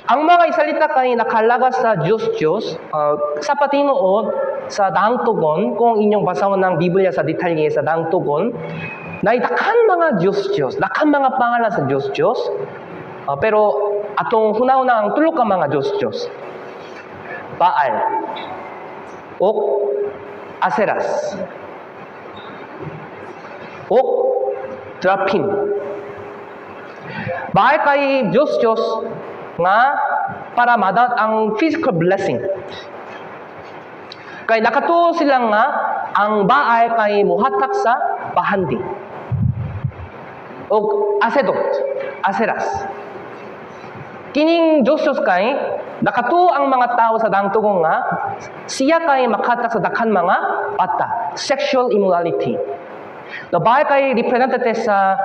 ang mga isalita kay nakalaga sa Diyos, sa patinood, sa daang tugon, kung inyong basawan ng Biblia sa detalye sa daang tugon, na dakhan mga Diyos, dakhan mga pangalan sa Diyos. Pero atong hunahuna ang tulo ka mga Diyos. Baal, o Aseras, o Trapim. Baal kay Diyos nga para madat ang physical blessing. Kay nakatuo sila nga ang Baal kay muhatak sa bahandi. O Aseras. Kining Diyos kay nakatuo ang mga tao sa daang tugon nga siya kay makatak sa dakhan mga bata, sexual immorality. The Baal kay represented sa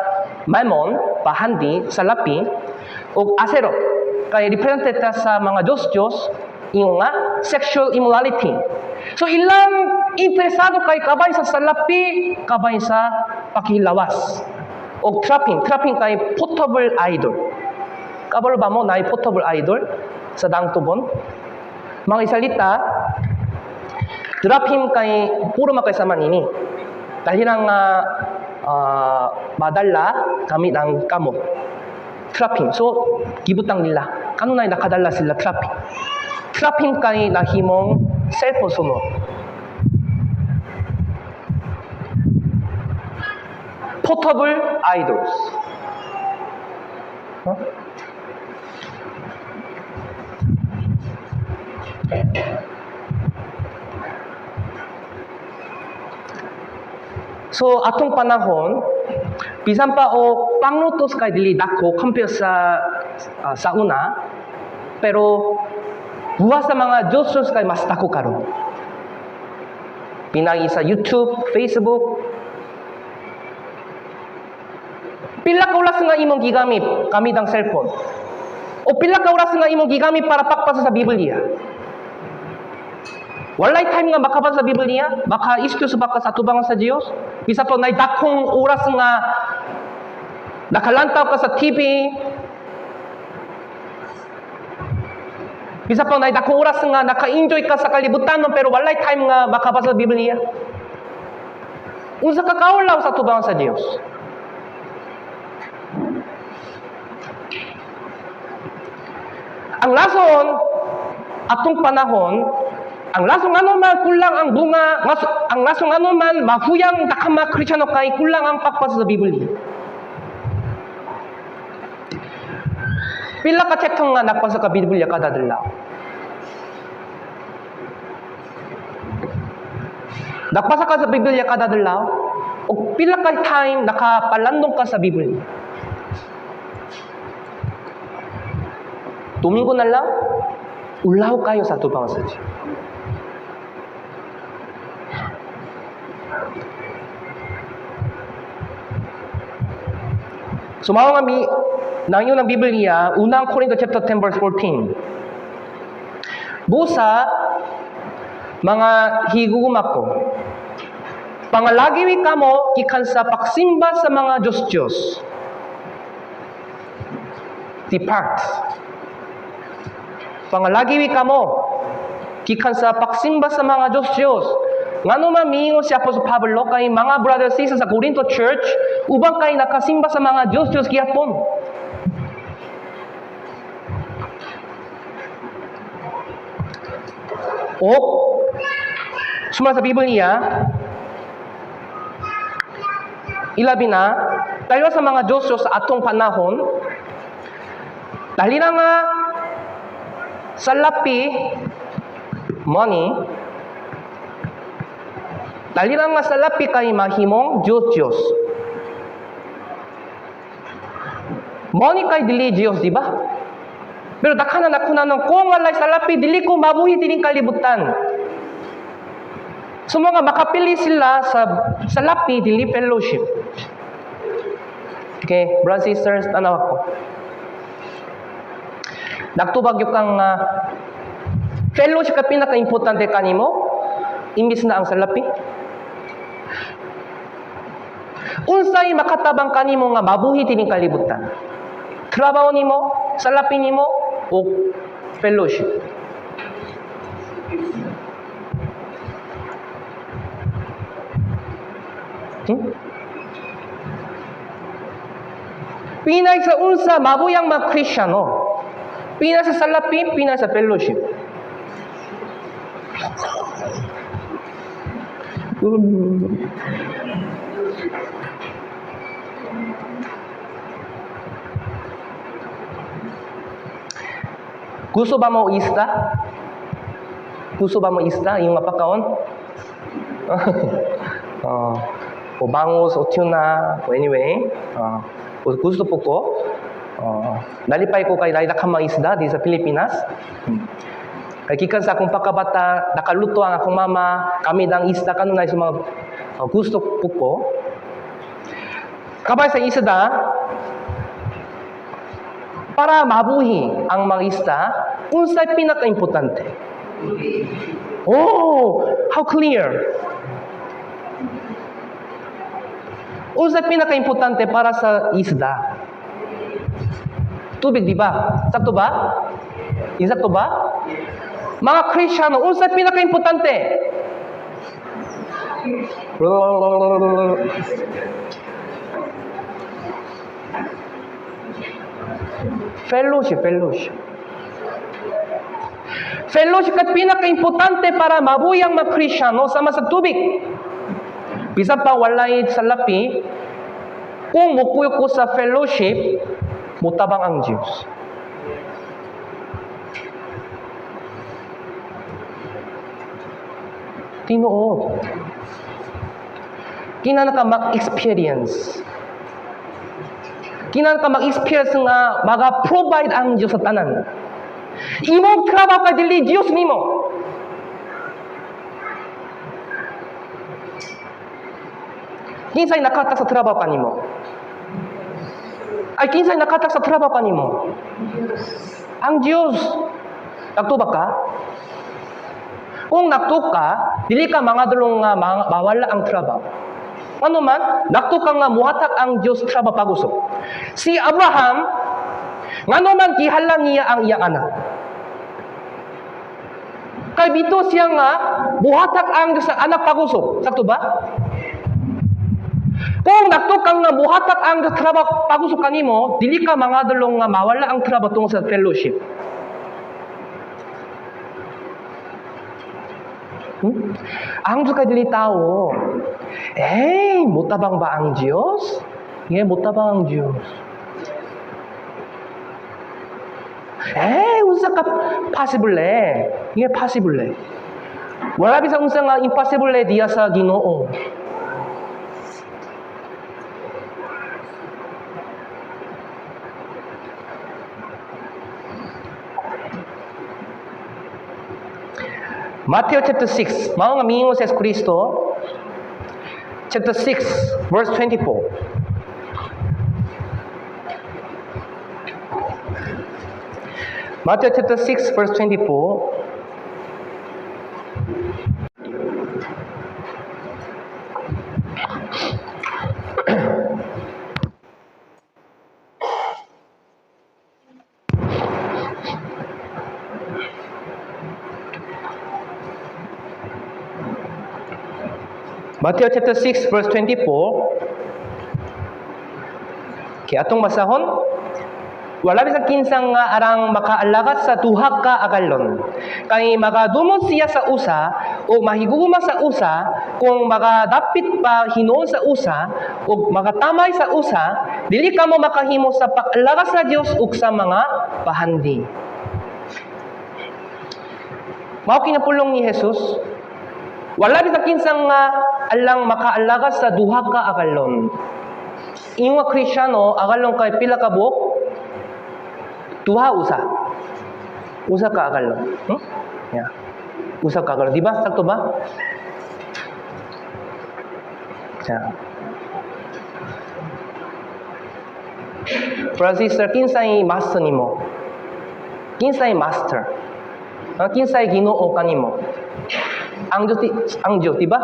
Mammon, bahandi, sa lapi, o Aserot kay represented sa mga Diyos, yung nga, sexual immorality. So, ilang interesado kay kabay sa salapi, kabay sa pakilawas. O trapping kay potable idol. Kabalo ba mo na potable idol sa daang tugon? Mga isalita, trapping kay puro makasama nini. Dahil ang madala gamit ang kamot. Trapping. So, gibutang nila. Kanunay nakadala sila trapping. Trapping kay nahimong cellphone sumo. Portable idols. So, atong panahon, bisan pa o panglutos kay dili dako compare sa una, pero buwas sa mga Diyos kay mas dako karon. Pinagi sa YouTube, Facebook, pila ka oras nga imong gigamit gamit ang cellphone. O pila ka oras nga imong gigamit para pakpasa sa Biblia. Walay time nga makabasa sa Biblia, maka-istus ba ka sa tubangan sa Diyos? Bisa po na dakong oras nga nakalantaw ka sa TV. Bisa po na dakong oras nga naka-enjoy ka sa kalibutan pero walay time nga makabasa sa Biblia. Unsa ka kaulaw sa tubangan sa Diyos? Ang lason, atong panahon, ang lasong anuman kulang ang bunga, ang lasong anuman mahuyang dakama Kristiyano kay kulang ang pakpas sa Biblia. Pila ka checkang nga nagpasa ka Biblia kada adlaw. Nagpasa ka sa Biblia kada adlaw o pila ka time nakapalandong ka sa Biblia. Domingo na lang, ulaw kayo sa tubang sa Diyos. Sumawa nga nang yun ang Biblia, unang Corinto chapter 10 verse 14. Busa, mga higuguma ko, pangalagiwi kamo, kikan sa paksimba sa mga Diyos. Depart. Pangalagiwi kamo, kikan sa paksimba sa mga Diyos. Ngano mamingon si Apostol Pablo kay mga brothers and sisters sa Corinto Church, ubang kay nakasimba sa mga Diyos gihapon. O, sumala sa Biblia, ilabi na, dahil sa mga Diyos sa atong panahon, dahil na nga sa lapi, money, dahil na nga sa lapi kay mahimong Diyos. Money kay dili Diyos, di ba? Pero dakhan na nakunanon, kung walay sa lapi, dili ko mabuhi dining kalibutan. So mga makapili sila sa lapi, dili fellowship. Okay, brothers and sisters, tanaw ako. Nagtubag yung kang fellowship ka pinaka-importante kanimo, imbis na ang salapi? Unsay makatabang kanimo nga mabuhi tining kalibutan? Trabaho nimo, salapi nimo, o fellowship? Pinay sa unsa mabuyang mga Kristiyano. Pinay sa salapi, pinay sa fellowship. Gusto ba mo ista? Gusto ba mo ista? Yung mapakaon? O bangus, o tuna, o anyway. Gusto po ko. Nalipay ko kay dahil mga isda di sa Pilipinas. Kay kikan sa akong pagkabata, nakaluto ang akong mama, kami dang isda kanunay sa mga gusto po ko. Kabay sa isda, para mabuhi ang mga isda, unsay pinaka-importante? Oh, how clear! Unsay pinaka-importante para sa isda? Tubig, di ba? Sakto ba? Insakto ba? Mga Kristiyano, unsay pinaka-importante? Fellowship. Fellowship at pinaka-importante para mabuhay ang mga Kristiyano sama sa tubig. Bisan pa walay salapi, kung mupuyo ko sa fellowship, mutabang ang Diyos. Tinuod. Kinahanglan ka mag-experience. Kinahanglan ka mag-experience nga maga-provide ang Diyos sa tanan. Imong trabaho ka dili Diyos nimo. Kinsay nakatak sa trabaho kanimo? Ay kinsay nakatak sa trabaho kanimo? Ang Diyos. Nagtubak ka? Kung nagtubak ka, dili ka mga dulong nga mawala ang trabaho. Ano man, nagtubak nga muhatag ang Diyos trabaho pagusok. Si Abraham, ngano man gihalan niya ang iyang anak. Kay bito siya nga buhatag ang Diyos sa anak pagusok. Sakto ba? Kung nagtukang nga buhatag ang trabaho pagusok kanimo, dili ka mga dulong nga mawala ang trabaho tungkol sa fellowship. Ang Diyos ka dili tao. Mutabang ba ang Diyos? Mutabang ang Diyos. Unsa ka possible possible. Wala bisang unsa nga impossible diya sa Ginoo. Matthew chapter 6, mao nga miingon sa Kristo, chapter 6, verse 24. Matthew chapter 6, verse 24. Matthew chapter 6, verse 24. Kaya atong masahon, wala bisag kinsang nga arang makaalagat sa duha ka agalon. Kay makadumot siya sa usa o mahigugma sa usa kung makadapit pa hinuon sa usa o makatamay sa usa, dili ka mo makahimo sa pag-alaga sa Dios ug sa mga pahandi. Mao kinapulong ni Jesus. Wala bisag kinsang nga alang makaalaga sa duha ka agalon. Ingon Kristiyano, agalon kay pila ka buok? Duha usa ka agalon. Usa ka agalon, di ba? Sakto ba? Brother, kinsay master nimo? Kinsay master? Kinsay Ginoo kanimo? ang Diyos, di ba?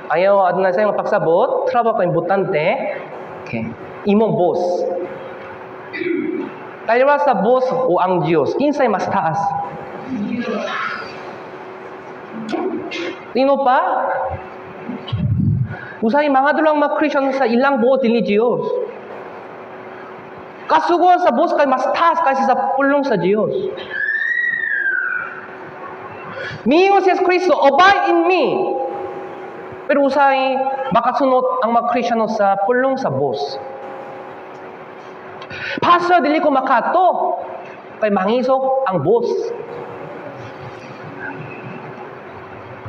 Ayaw adunay sa iyong pagsabot, trabaho ko importante. Okay. Imong boss. Tayo sa boss o ang Diyos, kinsay mas taas? Sino pa? Usay mga dulang mga Christian sa ilang boss dili Diyos. Kasugon sa boss kay mas taas kaysa sa pulong sa Diyos. Miingon si Kristo, abide in me. Pero usay makasunod ang mga Christian sa pulong sa boss. Pastor, dili ko makato. Kay mangisok ang boss.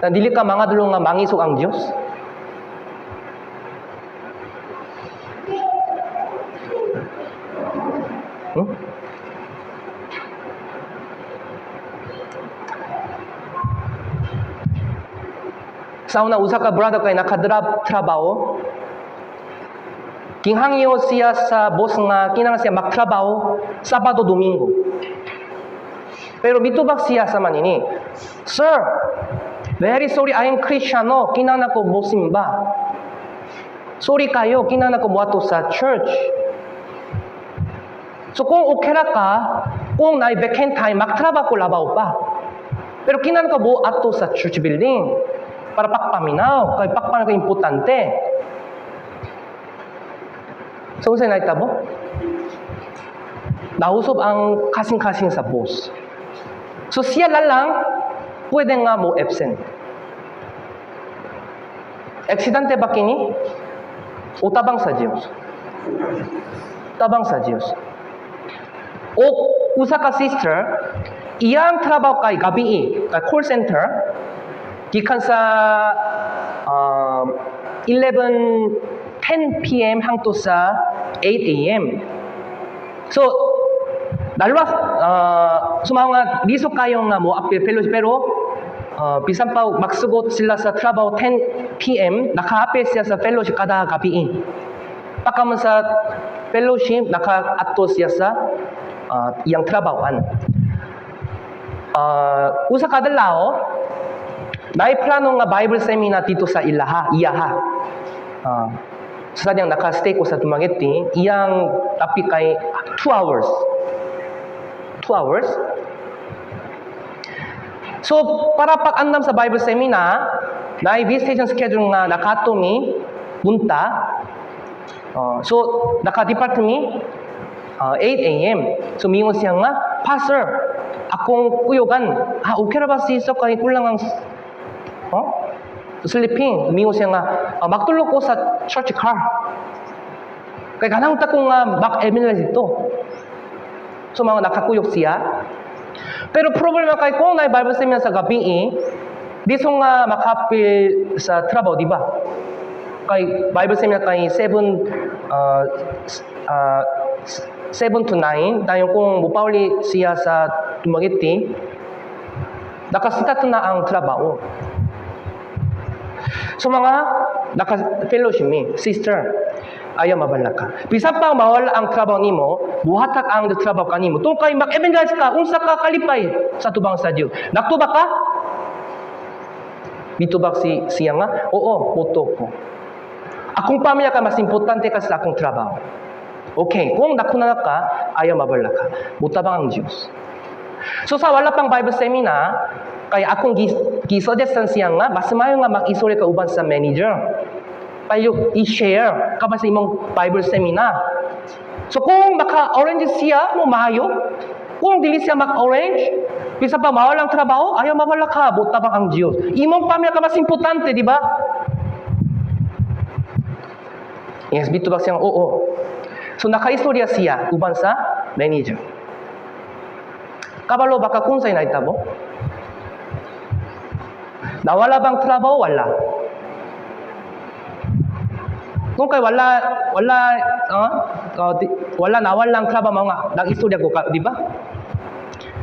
Na dili ka mga dulong nga mangisok ang Diyos. Sa una, usa ka brother kay nakatrabaho. Kinhangyo siya sa boss nga kinahanglan siya magtrabaho Sabado, Domingo. Pero mitubag siya sa manini. Sir, very sorry, I am Christian, no? Kinahanglan ko mosimba. Sorry kayo, kinahanglan ko moato sa church. So kung okay ra ka, kung na vacant time, magtrabaho ko labaw pa. Pero kinahanglan ko moato sa church building. Para pakpaminaw, kay pakpaminaw ka importante. So, saan naitabo? Nausob ang kasing-kasing sa boss. So, siya lang, pwede nga mo absent. Aksidente ba kini? O tabang sa Diyos? Tabang sa Diyos. O, usa ka sister, iyang trabaho kay gabi, kay call center, gikan sa 10 p.m. hangtod sa 8 a.m. So, dalawa, sumanga, diso kayong nga mo, fellowship, pero bisan pa magsugot sila sa trabaho 10 p.m., naka-appear siya sa fellowship kada gabi. Pagkaman sa fellowship, naka-ato siya sa iyang trabahoan. Usa kada lao, naiplano nga Bible seminar dito sa iyaha. Sa diyang naka-stay ko sa Dumaguete, iyang topic kay 2 hours. 2 hours? So, para pag-andam sa Bible seminar, na-visitation schedule nga nakato mi, punta. So, naka-depart mi, 8 a.m. So, mingon siya nga, Pastor, akong kuyogan, okay ra ba siso kay kulang ang sleeping. Mingon siya nga, magtulog ko sa church car. Kaya kanang takong back eminence ito. So, mga nakakuyok siya. Pero problema kay kung na Bible seminar sa gabi, di so nga makapil sa trabaho, di ba? Kay Bible seminar kay 7 to 9, dahil kung mupauli siya sa Dumaguete, nakasita na ang trabaho. So mga naka-fellowship mi, sister, ayaw mabala ka. Bisan pa mawala ang trabaho nimo, buhatak ang trabaho kanimo. Tung kay mag-evangelize ka, unsa ka kalipay sa tubang sa Dios. Nagtubak ka? Bitubak siya nga, oo, puto ko. Akong pamilya ka mas importante ka sa akong trabaho. Okay, kung nakuna ka, ayaw mabala ka. Butabang ang Diyos. So sa wala pang Bible seminar, kaya akong gisuggestan siya nga, mas mayo nga mag-isole ka uban sa manager. Payo i-share ka ba sa imong Bible seminar. So kung maka-orange siya, mo mayo. Kung dili siya mag-orange, bisa pa mawalang trabaho, ayaw mawala ka, butabang ang Diyos. Imong pamilya ka mas importante, di ba? Yes, bito ba siya? Oo. So naka-istorya siya uban sa manager. Kabalo baka kung sa'y naitabo? Nawala bang trabaho? Wala. Kung kay wala nawalang trabaho, mga nag-istorya ko, di ba?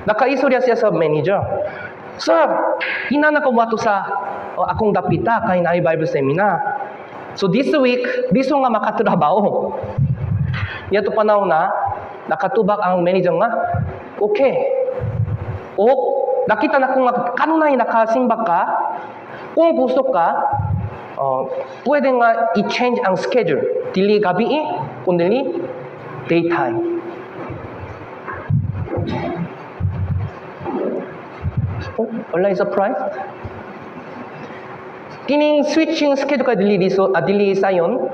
Naka-istorya siya sa manager. Sir, hinana ko mo sa akong dapita kay na Bible seminar. So this week, diso nga makatrabaho. Yato panahon na, nakatubak ang manager nga, okay. O nakita na kung kanunay nakasimba ka, kung gusto ka, pwede nga i-change ang schedule. Dili gabi, kundi daytime. Wala surprise? Kining switching schedule ka dili sa yon.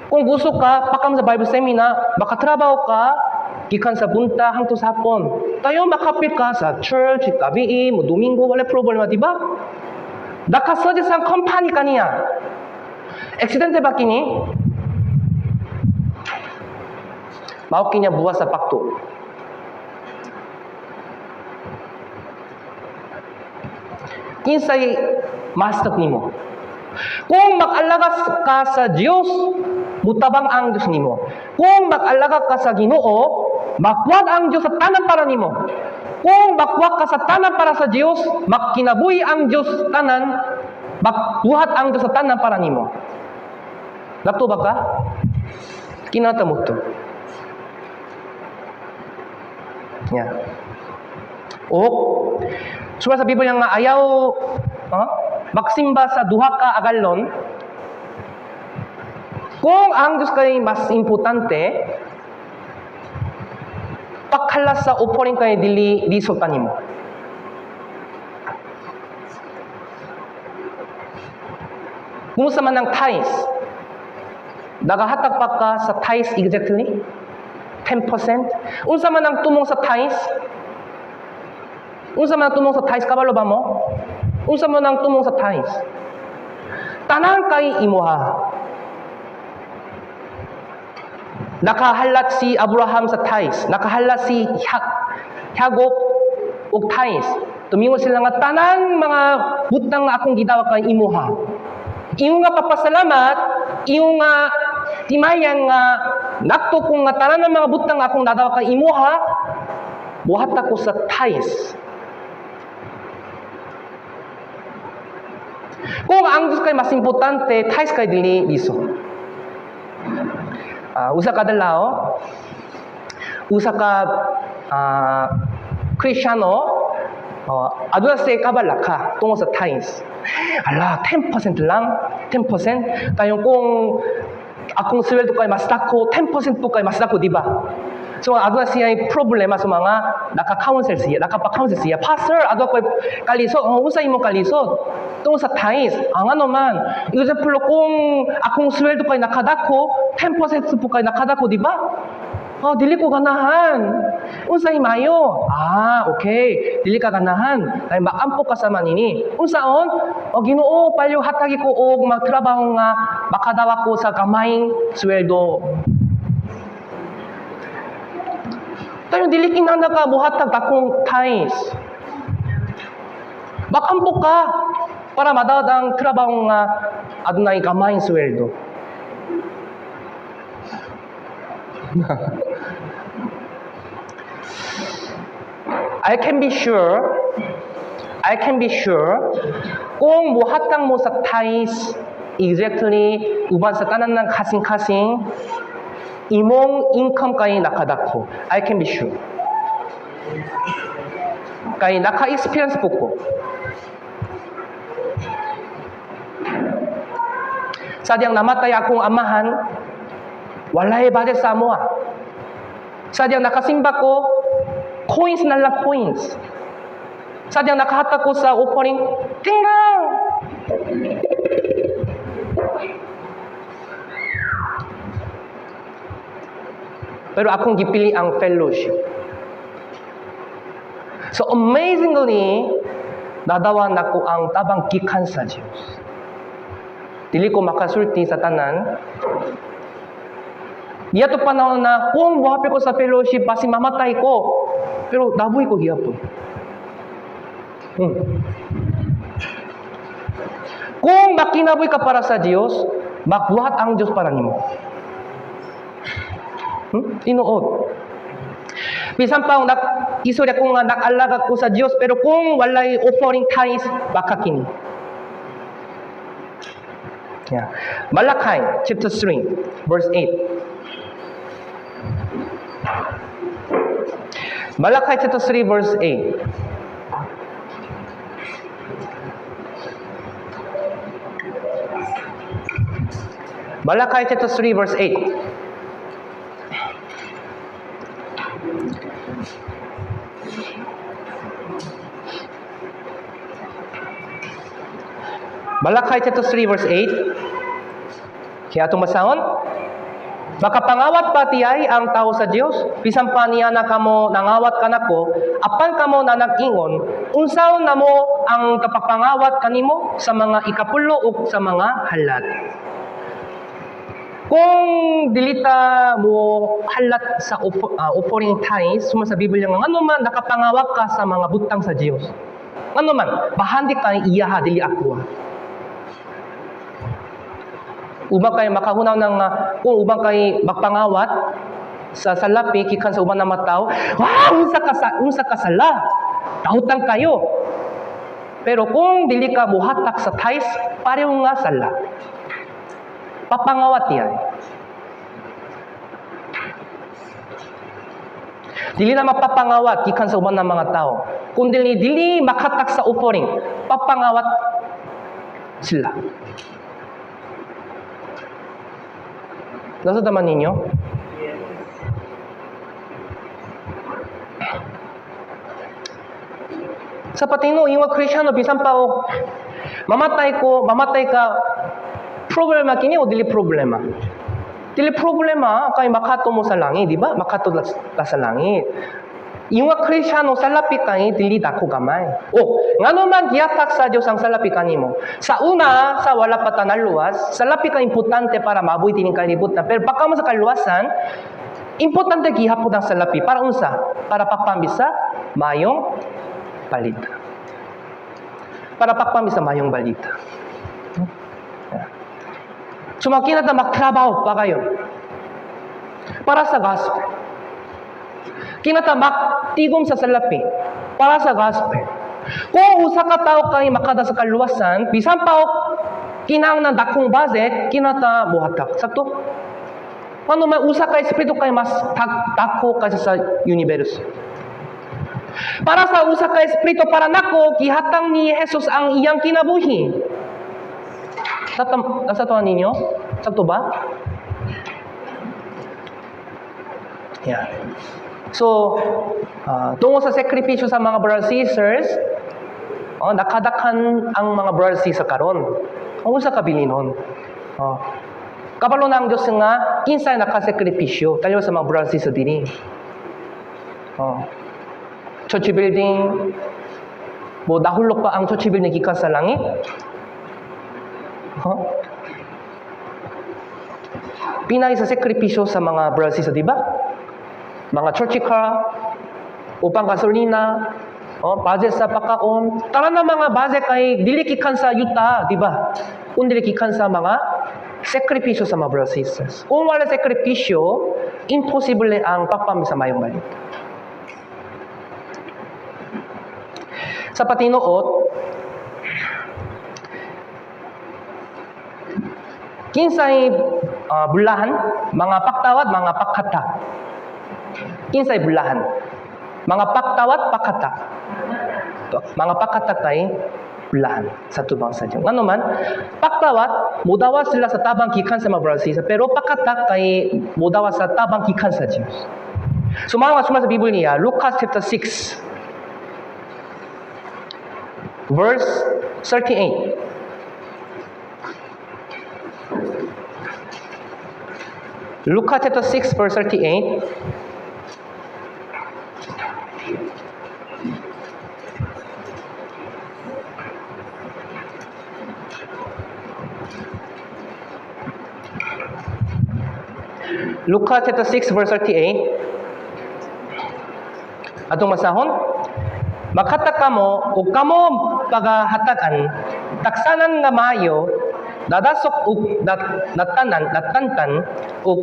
Kung gusto ka, pakam sa Bible seminar, makatrabaho ka, gikan sa bunta hangtod sa hapon. Tayo makapit ka sa church, gabi, mo Domingo, wala problema, di ba? Nakasadya sa company kaniya. Aksidente ba kini? Mao kinya buwas sa pakto. Kinsay master nimo. Kung mag-alaga ka sa Diyos, mutabang ang Diyos nimo. Kung mag-alaga ka sa Ginoo, makuwag ang Diyos sa tanan para nimo. Kung makuwag ka sa tanan para sa Diyos, makinabuhi ang Diyos tanan, magbuhat ang Diyos sa tanan para nimo. Nato ba ka? Kinata mo to. Yeah. O, sa Biblia nga ayaw magsimba sa duha ka agalon. Kung ang Diyos kay mas importante, pagkalas sa uporin kay dili sultan nimo. Kumusta man ang tithes? Nagahatag pa ka sa tithes exactly? 10%? Unsa man ang tumong sa tithes? Unsa man ang tumong sa tithes? Kabalo ba mo? Unsa man ang tumong sa tithes? Tanan kay imuha. Nakahalat si Abraham sa tithes. Nakahalat si Jacob og tithes. Tumingon sila nga tanan mga butang nga akong gidawat kay imuha. Imo nga papasalamat, imo nga timayan nga nakto kung nga tanan ng mga butang nga akong nadawat kay imuha, buhat ako sa tithes. Kung ang Diyos kay mas importante, tithes kay dili liso. Usa ka dalao, usa ka Kristiyano, aduna sa kabala ka tungo sa tithes. Ala, 10% lang, 10%. Kayong kung akong sweldo kay mas dako, 10% po kay mas dako, di ba? So, aduna siya ay problema sa mga naka-counsel siya, nakapa-counsel siya. Pastor, aduna ko'y kalisod. Usay mo kalisod. Tungo sa tithes. Ang ano man. Example, kung akong sweldo kay nakadako, 10% po kay nakadako, di ba? Dili ko ganahan. Unsay mayo? Okay. Dili ka ganahan. Ay maampo ka sa manini. Unsaon? Ginoo, payo hatagi ko og magtrabaho nga makadawa ko sa kamayng sweldo. Tayo dili kinahanglan ka buhatag akong tithes. Makampo ka para madawat ang trabaho nga adunay kamayng sweldo. I can be sure kung buhatang mo sa tithes exactly uban sa tanan ng kasing-kasing imong income kay nakadako. I can be sure. Kay naka-experience po ko. Sadyang namatay akong amahan, walay budget sa amo. Sadyang nakasimba ko, coins na lang coins. Sadyang nakahatag ko sa offering, tingnan! Pero akong gipili ang fellowship. So amazingly, nadawan ako ang tabang gikan sa Diyos. Dili ko makasulti sa tanan. Diya to panahon na kung buhapi ko sa fellowship, basi mamatay ko. Pero daboy ko gihapon. Kung makinaboy ka para sa Diyos, magbuhat ang Diyos para nimo. Tinuod. Bisan pa istorya kung nag-alaga ko sa Diyos, pero kung walay offering tithes, baka kini. Yeah. Malachi chapter 3, verse 8. Malachi chapter 3 verse 8. Malachi chapter 3 verse 8. Malachi chapter 3 verse 8. Kaya itong masahon, makapangawat pati ay ang tao sa Diyos, bisan pa niya na kamo nangawat ka na ko, apan kamo na nag-ingon, unsaon na mo ang kapapangawat kanimo sa mga ikapulo o sa mga halat. Kung dilita mo halat sa offering tithes, sa Biblia nga, ano man nakapangawat ka sa mga butang sa Diyos. Ano man, bahandi ka iyaha, dili ako. Ubang kay makahunaw ng, kung ubang kay magpangawat sa salapi, kikan sa ubang na mataw, unsa ka sala, tahutan kayo. Pero kung dili ka muhatak sa tithes, pareho nga sala. Papangawat yan. Dili na mapapangawat gikan sa uban ng mga tao. Kung dili makatak sa offering, papangawat sila. Nasa taman ninyo? Sa patino, yung mga Kristyano, bisan pa o mamatay ka, problema kini o dili problema? Dili problema kay makato mo sa langit, di ba? Makato sa langit. Yung mga Kristyano sa lapit kay dili dako gamay. Ngano man giatak sa Dios ang salapi kanimo. Sa una, sa wala pa ta naluwas, salapi ka importante para mabuhi tining kalibutan. Pero pagka mo sa kaluwasan, importante gihapon ang salapi para unsa? Para pagpambisa mayong balita. Para pagpambisa mayong balita. Sumakina na magtrabaho pa kayo para sa gospel. Kinatamak tigom sa salapi para sa gospel. Kung usa ka tao kay makada sa kaluwasan, bisan pa kinang ng dakong budget, kinata buhatak. Sakto? Ano may usa ka espiritu kay mas dako kaysa sa universe. Para sa usa ka espiritu para nako gihatang ni Jesus ang iyang kinabuhi. Nasa tuwa ninyo? Sakto ba? Yeah. So, tungo sa sakripisyo sa mga brothers and sisters, nakadakan ang mga brothers and sisters karon. Kung sa kabilinon. Kapalo na ang Diyos nga, kinsay nakasakripisyo, tayo sa mga brothers and sisters din. Church building, dahulok pa ang church building gikan sa langit. Pinay sa sakripisyo sa mga brothers and sisters, di ba? Mga church car, upang gasolina, budget sa pakaon. Tara na mga budget ay dili kikan sa yuta, di ba? Kung dili kikan sa mga sakripisyo sa mga brothers and sisters. Kung wala sakripisyo, imposible ang pagpamisa mayong balita. Sa patinuot, kinsay bulahan, mga paktawat, mga pakata. Kinsay bulahan, mga paktawat, pakata. Mga pakata kay bulahan sa tubang sa Diyos. Ano man, paktawat, mudawa sila sa tabang kikan sa mga brothers, pero pakata kay mudawa sa tabang kikan sa Diyos. Sumama sa Biblia niya, Lucas chapter 6, verse 38. Lucas chapter 6 verse 38. Lucas chapter 6 verse 38. Atong masahon, maghatag kamo ug kamo pagahatagan taksanan nga maayo, dadasok ug natantan ug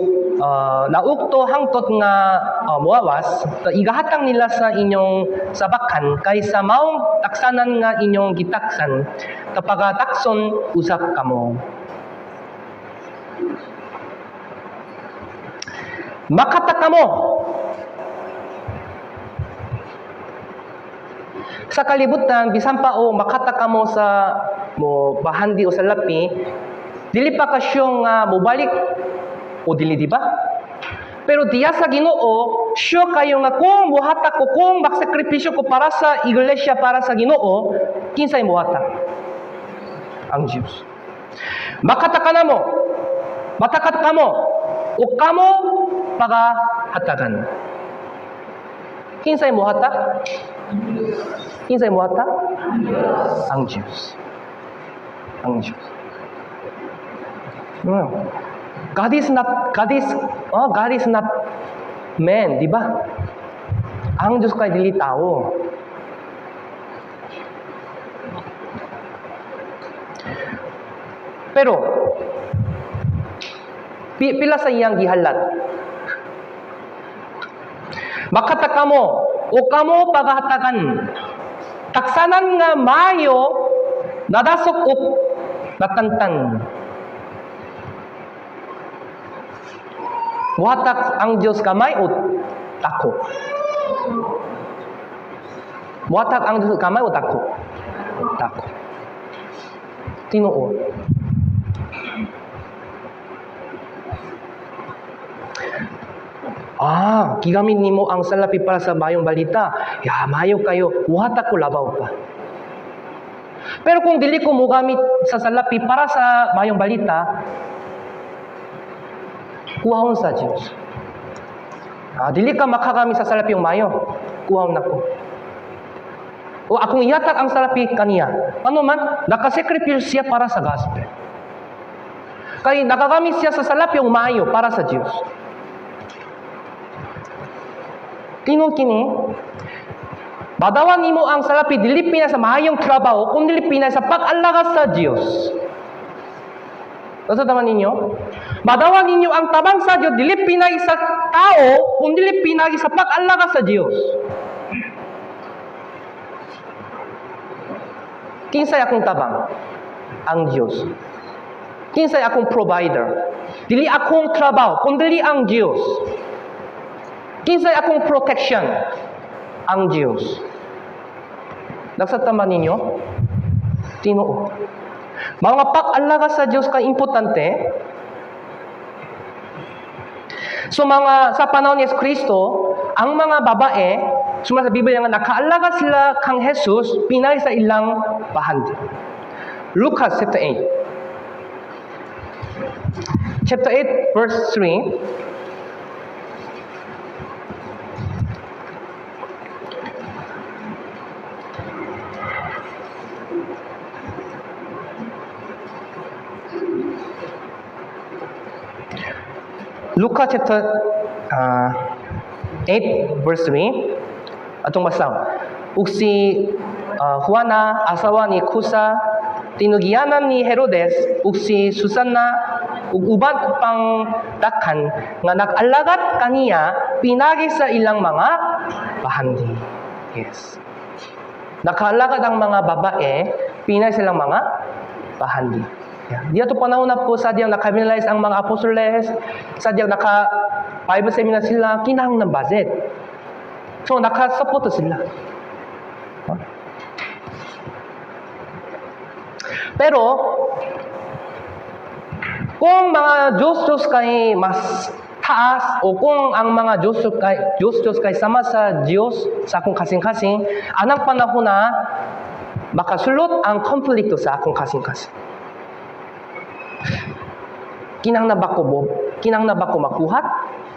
naukto hangtot nga muawas, igahatang nila sa inyong sabakan kaysa maong taksanan nga inyong gitaksan kapag takson usap kamo. Makata kamo Sa kalibutan, bisan pa o makata ka mo sa mo bahandi o sa lapi, dili pa ka siyong mubalik o dili, di ba? Pero diya sa Ginoo, sure kayo nga kung buhatak ko, kung magsakripisyo ko para sa iglesia, para sa Ginoo, kinsay buhatak? Ang Diyos. Makata ka na mo, matakat ka mo, o kamo pagahatagan. Kinsay buhatak? Kinsay buhatak? Ang Diyos. Ang Diyos. God is not man, di ba? Ang Diyos kay dili tao. Pero pila sa iyang gihalat. Makata kamo o kamo pagahatagan. Taksanan nga maayo nadasok o natantan. Buhatak ang Diyos kamay o tako? Buhatak ang Diyos kamay o tako? Tako. Tinuod. Gigamit nimo ang salapi para sa mayong balita. Ya, mayo kayo. Buhatak ko labaw pa. Pero kung dili ko mogamit sa salapi para sa mayong balita, kuhahon sa Diyos. Dili ka makagamit sa salapi yung mayo. Kuhahon na ko. O akong ihatag ang salapi kaniya. Ano man, nakasacrifice siya para sa gospel. Kaya nakagamit siya sa salapi yung mayo para sa Diyos. Tinuod kini, badawan nimo ang salapi dili pinay sa mahayong trabaho, kung dili pinay sa pag-alaga sa Diyos. Nasa taman ninyo? Badawan ninyo ang tabang sa Diyos, dili pinay sa tao, kung dili pinay sa pag-alaga sa Diyos. Kinsay akong tabang? Ang Diyos. Kinsay akong provider? Dili akong trabaho, kung dili ang Diyos. Kinsay akong protection? Ang Diyos. Nagsataman ninyo? Tinuod. Mga pag-alaga sa Diyos ka importante. So sa panahon ni Kristo, ang mga babae, sa Biblia nga nakaalaga sila kang Jesus, pinay sa ilang bahandi. Lucas chapter 8. Chapter 8 verse 3. Luka chapter 8 verse 3 atong basaw. Ug si Juana asawa ni Kusa tinugianan ni Herodes ug si Susana ug uban pang dakhan nga nag-alagat kaniya pinagi sa ilang mga bahandi. Yes. Nakaalagat ang mga babae pinagi sa ilang mga bahandi. Di ato panahon na po sadyang naka-realize ang mga apostoles, sadyang naka-Bible seminar sila, kinahang ng budget. So, naka-support sila. Pero, kung mga Diyos kay mas taas, o kung ang mga Diyos kay sama sa Diyos, sa akong kasing-kasing, anang panahon na makasulot ang konflikto sa akong kasing-kasing. Kinang na ba ko makuhat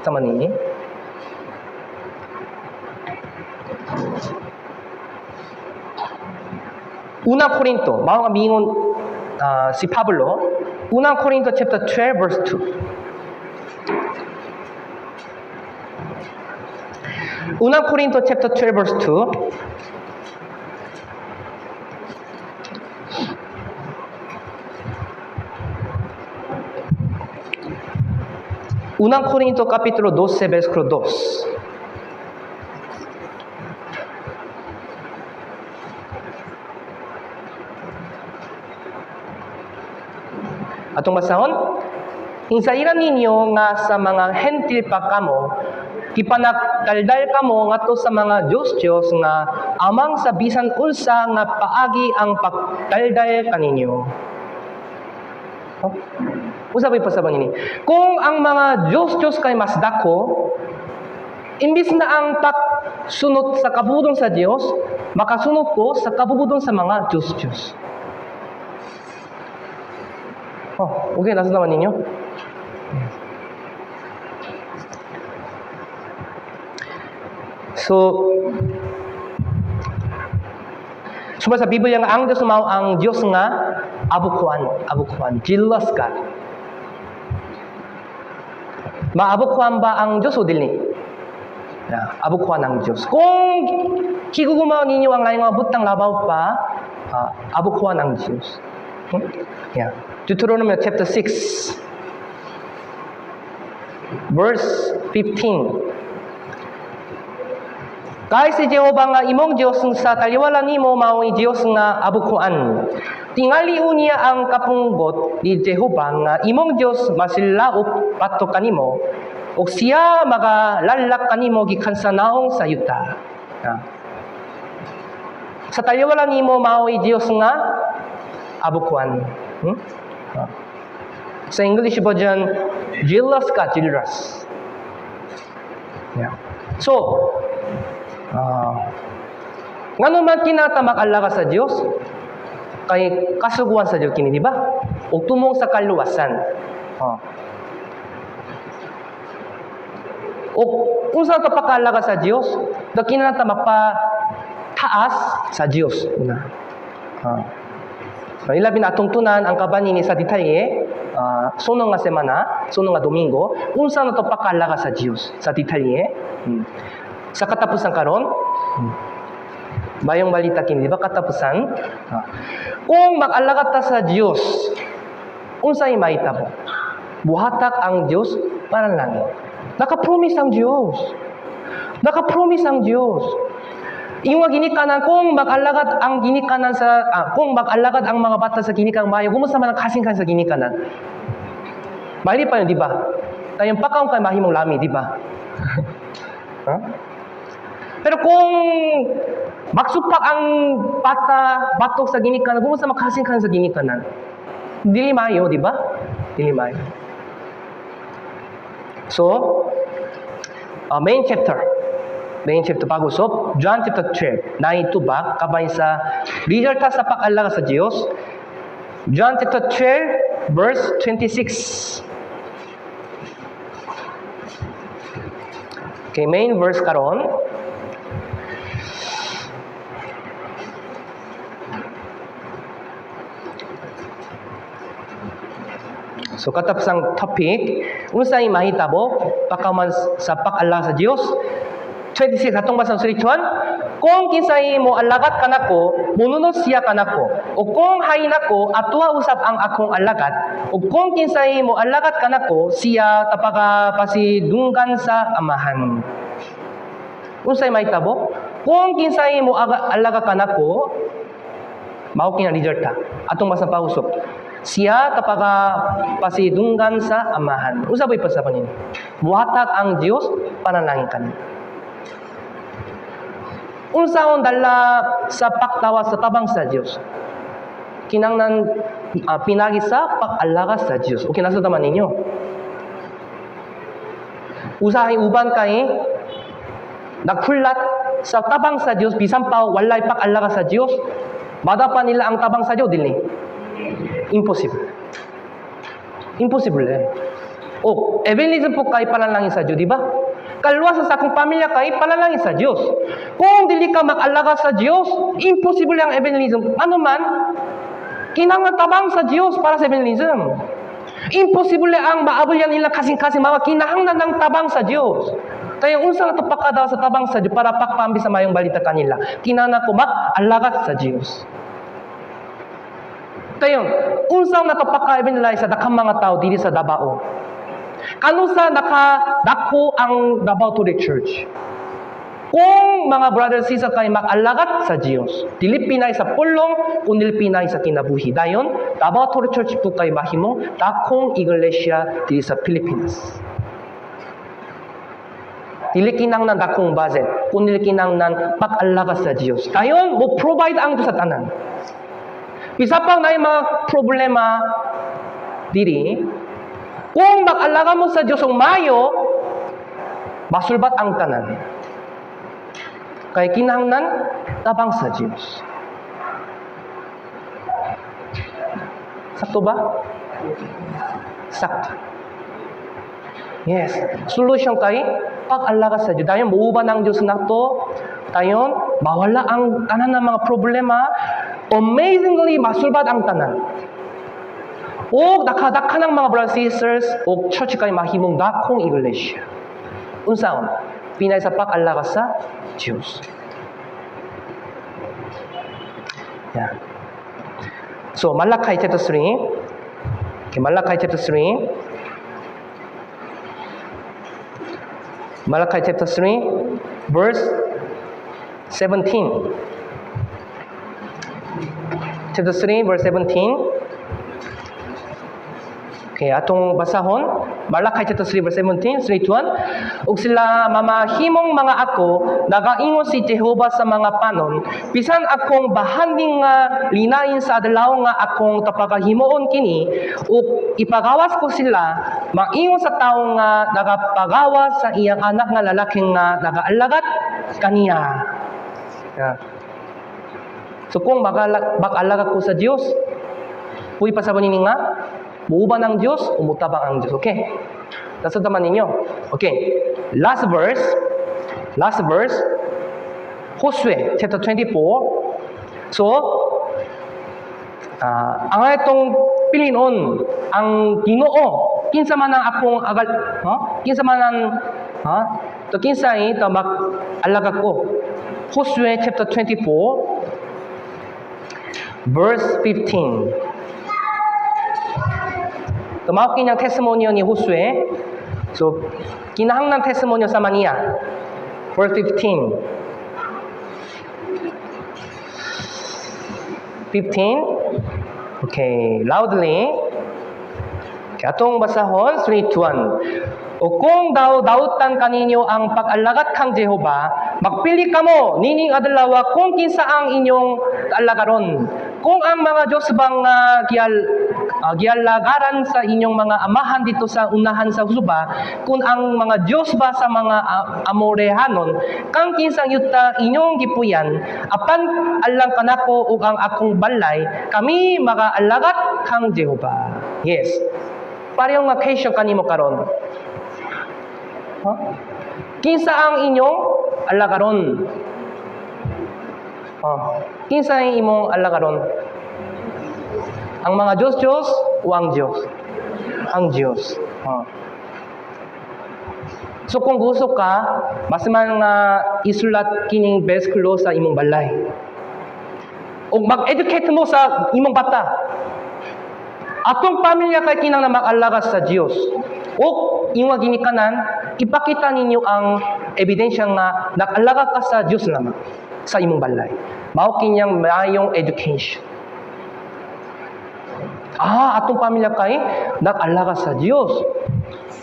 sa manini? Unang Korinto, mao nga bingon si Pablo, Unang Korinto chapter 12 verse 2. Unang Korinto chapter 12 verse 2. Unang Korinto kapitulo 12 versículo 2. Atong basahon, hinsairan ninyo nga sa mga hentil pa kamo, Gipanagdaldal kamo ngadto sa mga Diyos nga amang sa bisan unsa nga paagi ang pagdaldal kaninyo. Usapay pa sa bangini. Kung ang mga Diyos kay mas dako, imbis na ang pagsunod sa kabudon sa Diyos, makasunod ko sa kabudon sa mga Diyos. Okay, nasa naman ninyo? So sa Biblia nga ang Diyos mao ang Diyos nga abukuan, jealous God. Maabukuan ba ang Diyos o dili? Abukuan ang Diyos. Kung higugumaw ninyo ang laing mga butang labaw pa, abukuan ang Diyos. Deuteronomy chapter 6, verse 15. Kay si Jehova nga imong Diyos sa taliwala nimo mao'y Diyos nga abukuan. Tingali unya ang kapunggot ni Jehova nga imong Diyos masilaop pato kanimo ug siya magalalak kanimo gikan sa naong sa yuta. Sa taliwala nimo mao'y Diyos nga abukuan. Sa English version, jealous ka, jealous. So, ngano man kinata mag-alaga sa Dios kay kasuguan sa Dios kini, di ba? Ug tumong sa kaluwasan. Ug unsa ta pag-alaga sa Dios? Da kinata magpataas sa Dios una. Ilabi na atong tunan ang kabanini sa detalye, sunong nga semana, sunong nga Domingo, unsa na to pag-alaga sa Dios sa detalye. Sa katapusan karon, bayong balita kini, di ba katapusan? Kung mag-alaga ta sa Dios, unsay mahitabo? Buhatak ang Dios para langit. Naka-promise ang Dios. Naka-promise ang Dios. Yung ginikanan, kung mag-alagad ang ginikanan sa, kung mag-alagad ang mga bata sa ginikanan mayo, kumusta man ang kasingkan sa ginikanan? Mahili pa yun, di ba? Tayong pakaon kay mahimong lami, di ba? Pero kung magsupak ang batok sa ginikanan, kumusta makasingkan sa ginikanan? Dili mayo, di ba? Dili mayo. So, main chapter pag-usap, John chapter 12, naitubak, kabay sa resulta sa pag-alaga sa Diyos. John chapter 12, verse 26. Okay, main verse karon. So katapusang topic, unsay mahitabo pagkaman sa pag-alaga sa Dios. 26 atong basang sulituan, kung kinsay mo alagat kanako, mununod siya kanako. O kung hay nako, atwa usab ang akong alagat. O kung kinsay mo alagat kanako, siya tapaga pasidunggan sa amahan. Unsay mahitabo? Kung kinsay mo alaga kanako, mao kinaresulta. Atong basang pausop. Siya tapaga pasidunggan sa amahan. Usabay pa sa panin. Buhatak ang Dios panalangin kanimo. Unsaon dala sa pagtawa sa tabang sa Dios? Kinanglan pinagi sa pag-alaga sa Dios. O kinasa taman ninyo. Usahay uban kay nagfulat sa tabang sa Dios bisan pa walay pag-alaga sa Dios. Madapan nila ang tabang sa Dios dili. Impossible. Impossible O, evangelism po kay panalangin sa Dios, di ba? Kaluwasan sa akong pamilya kay panalangin sa Dios. Kung dili ka mag-alaga sa Dios, impossible ang evangelism. Ano man, kinahanglan tabang sa Dios para sa evangelism. Impossible ang maabot yan nila kasing-kasing mga kinahanglan ng tabang sa Dios. Kaya unsa na to pakadaw sa tabang sa Dios para pakpambi sa mayong balita kanila. Kinahanglan ko mag-alaga sa Dios. Kaya unsa na to pakka-evangelize sa dakang mga tao dili sa Davao. Kanusa nakadako ang Davao to the Church. Kung mga brothers and sisters kayo mag-alagat sa Diyos, dili pinay sa pulong, kundi pinay sa kinabuhi. Dayon, Davao to the Church po kayo mahimong dakong iglesia dili sa Pilipinas. dili kinahanglan dakong budget, kundi kinahanglan pag-alaga sa Diyos. Dayon mo provide ang Diyos sa tanan. Bisa pang na mga problema diri, kung mag-alaga mo sa Diyos ang mayo, masulbat ang tanan. Kaya kinahanglan tabang sa Diyos. Sakto ba? Sakto. Yes. Solution kay pag-alaga sa Diyos. Dayon muuban ang Diyos na to. Dayon mawala ang tanan ng mga problema. Amazingly masulbat ang tanan. O nakadaka ng mga brothers and sisters o church kay mahimong dakong iglesia. Unsaon? Pinay sa pag-alaga sa Diyos. Yeah. So, Malachi chapter 3. Okay, Malachi chapter 3. Malachi chapter 3, verse 17. Chapter 3, verse 17. Okay, atong basahon. Malachi chapter 3, verse 17, 3:1. Ug sila mamahimong mga ako, nagaingon si Jehova sa mga panon, bisan akong bahanding nga linain sa adlaw nga akong tapagahimuon kini, ug ipagawas ko sila, maingon sa tawo nga nagapagawas sa iyang anak nga lalaking nga nagaalagat kaniya. Yeah. So kung mag-alaga ko sa Diyos, puwi pa sa panini nga, muuban ang Diyos, umutabang ang Diyos. Okay? Nasa naman ninyo. Okay. Last verse. Josue, chapter 24. So, ang itong pilinon, ang Ginoo, kinsa man ang akong agal, kinsa man ang, to kinsa ito mag-alaga ko. Josue, chapter 24, verse 15. Tumawag kanyang testimonyo ni Josue. So, kinahanglan testimonyo sa maniya. Verse 15. 15. Okay, loudly. Okay, atong basahon, 3:1. O kung dautan kaninyo ang pag-alagat kang Jehova, magpili kamo nining adlaw kung kinsa ang inyong alagaron. Kung ang mga Diyos bang giyalagaran sa inyong mga amahan dito sa unahan sa Suba, kung ang mga Diyos ba sa mga Amorehanon, kang kinsang yuta inyong gipuyan, apan alang kanako ug ang akong balay, kami makaalagat kang Jehova. Yes. Parehong occasion kanimo karon. Kinsa ang inyong alagaron? Kinsa ang imong alagaron? Ang mga Diyos o ang Diyos? Ang Diyos. So kung gusto ka, mas man nga isulat kining bersikulo sa imong balay. O mag-educate mo sa imong bata. Atong pamilya kay kinang na mag-alaga sa Diyos. O imong ginikanan, ipakita ninyo ang ebidensya nga nag-alaga ka sa Diyos naman sa imong balay. Mao kinyang mayong education. Atong pamilya kay nag-alaga sa Diyos.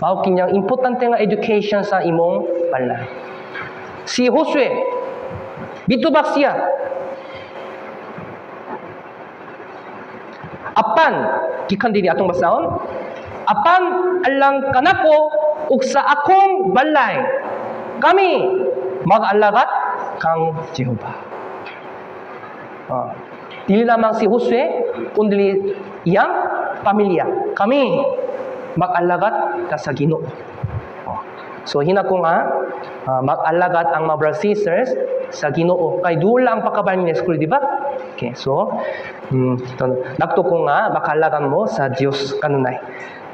Mao kinyang importante nga education sa imong balay. Si Josue, dito ba siya? Apan, gikan din atong basahon, apan alang kanako ug sa akong balay, kami mag-alagat kang Jehova. Dili lamang si Josue, kundi iyang pamilya. Kami mag-alagat ka sa Ginoo. So hinako nga mag-alagat ang mga brothers and sisters sa Ginoo. Kay dula ang pagkabayan ni school, di ba? Okay, so nagtuko nga makalagan mo sa Dios kanunay.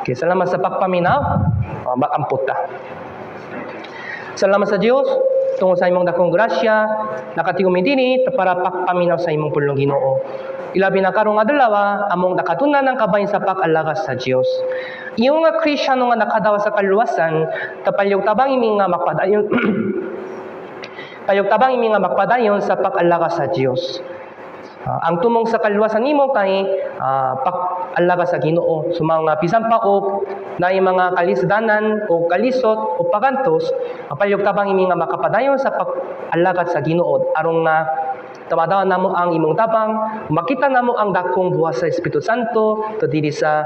Okay, salamat sa pagpaminaw. Mag-ampot ta. Salamat sa Dios tungod sa imong dakong grasya, nakatigom dinhi para pagpaminaw sa imong pulong Ginoo. Ilabi na karong adlaw among nakatunan ng kabayan sa pag-alaga sa Dios. Iyong nga Kristiyano nga nakadawa sa kaluwasan, tapalyog tabang imi nga makpadayon payog-tabang imi nga makpadayon sa pag-alaga sa Dios. Ang tumong sa kaluwasan nimo kay alaga sa Ginoo. So mga bisan pa og na mga kalisdanan o kalisot o pagantos, mapalihog tabang imi nga makapadayon sa pag-alagad sa Ginoo aron nga tawadawan namo ang imong tabang, makita namo ang dakong buwas sa Espiritu Santo to diri sa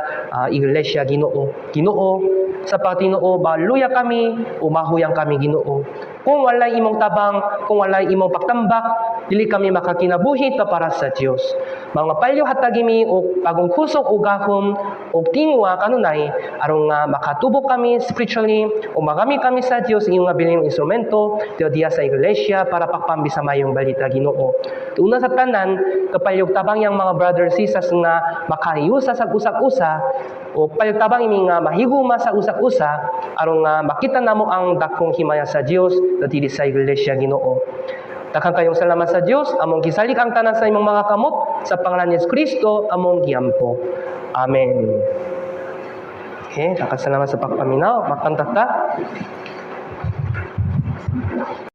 Iglesia Ginoo. Ginoo, sa Pagtinoo, baluya kami, umahuyang kami Ginoo. Kung walay imong tabang, kung walay imong pagtambak, dili kami makakinabuhi ta para sa Dios. Mga palyo hatagimi o bagong kusog o gahom o tingwa kanunay aron nga makatubok kami spiritually o magami kami sa Dios iyong nga bilang instrumento diya sa iglesia para pakpambi sa mayong balita Ginoo. Una sa tanan, kapalyog tabang yang mga brothers sisters nga makahiyusa sa usak-usa o palyog tabang imi nga mahiguma sa usak-usa aron nga makita namo ang dakong himaya sa Dios diri sa iglesia Ginoo. Daghang kayong salamat sa Dios, among gisalik ang tanan sa imong mga kamot sa pangalan ni Kristo among giampo. Amen. Okay, salamat sa pagpaminaw. Makanta ta.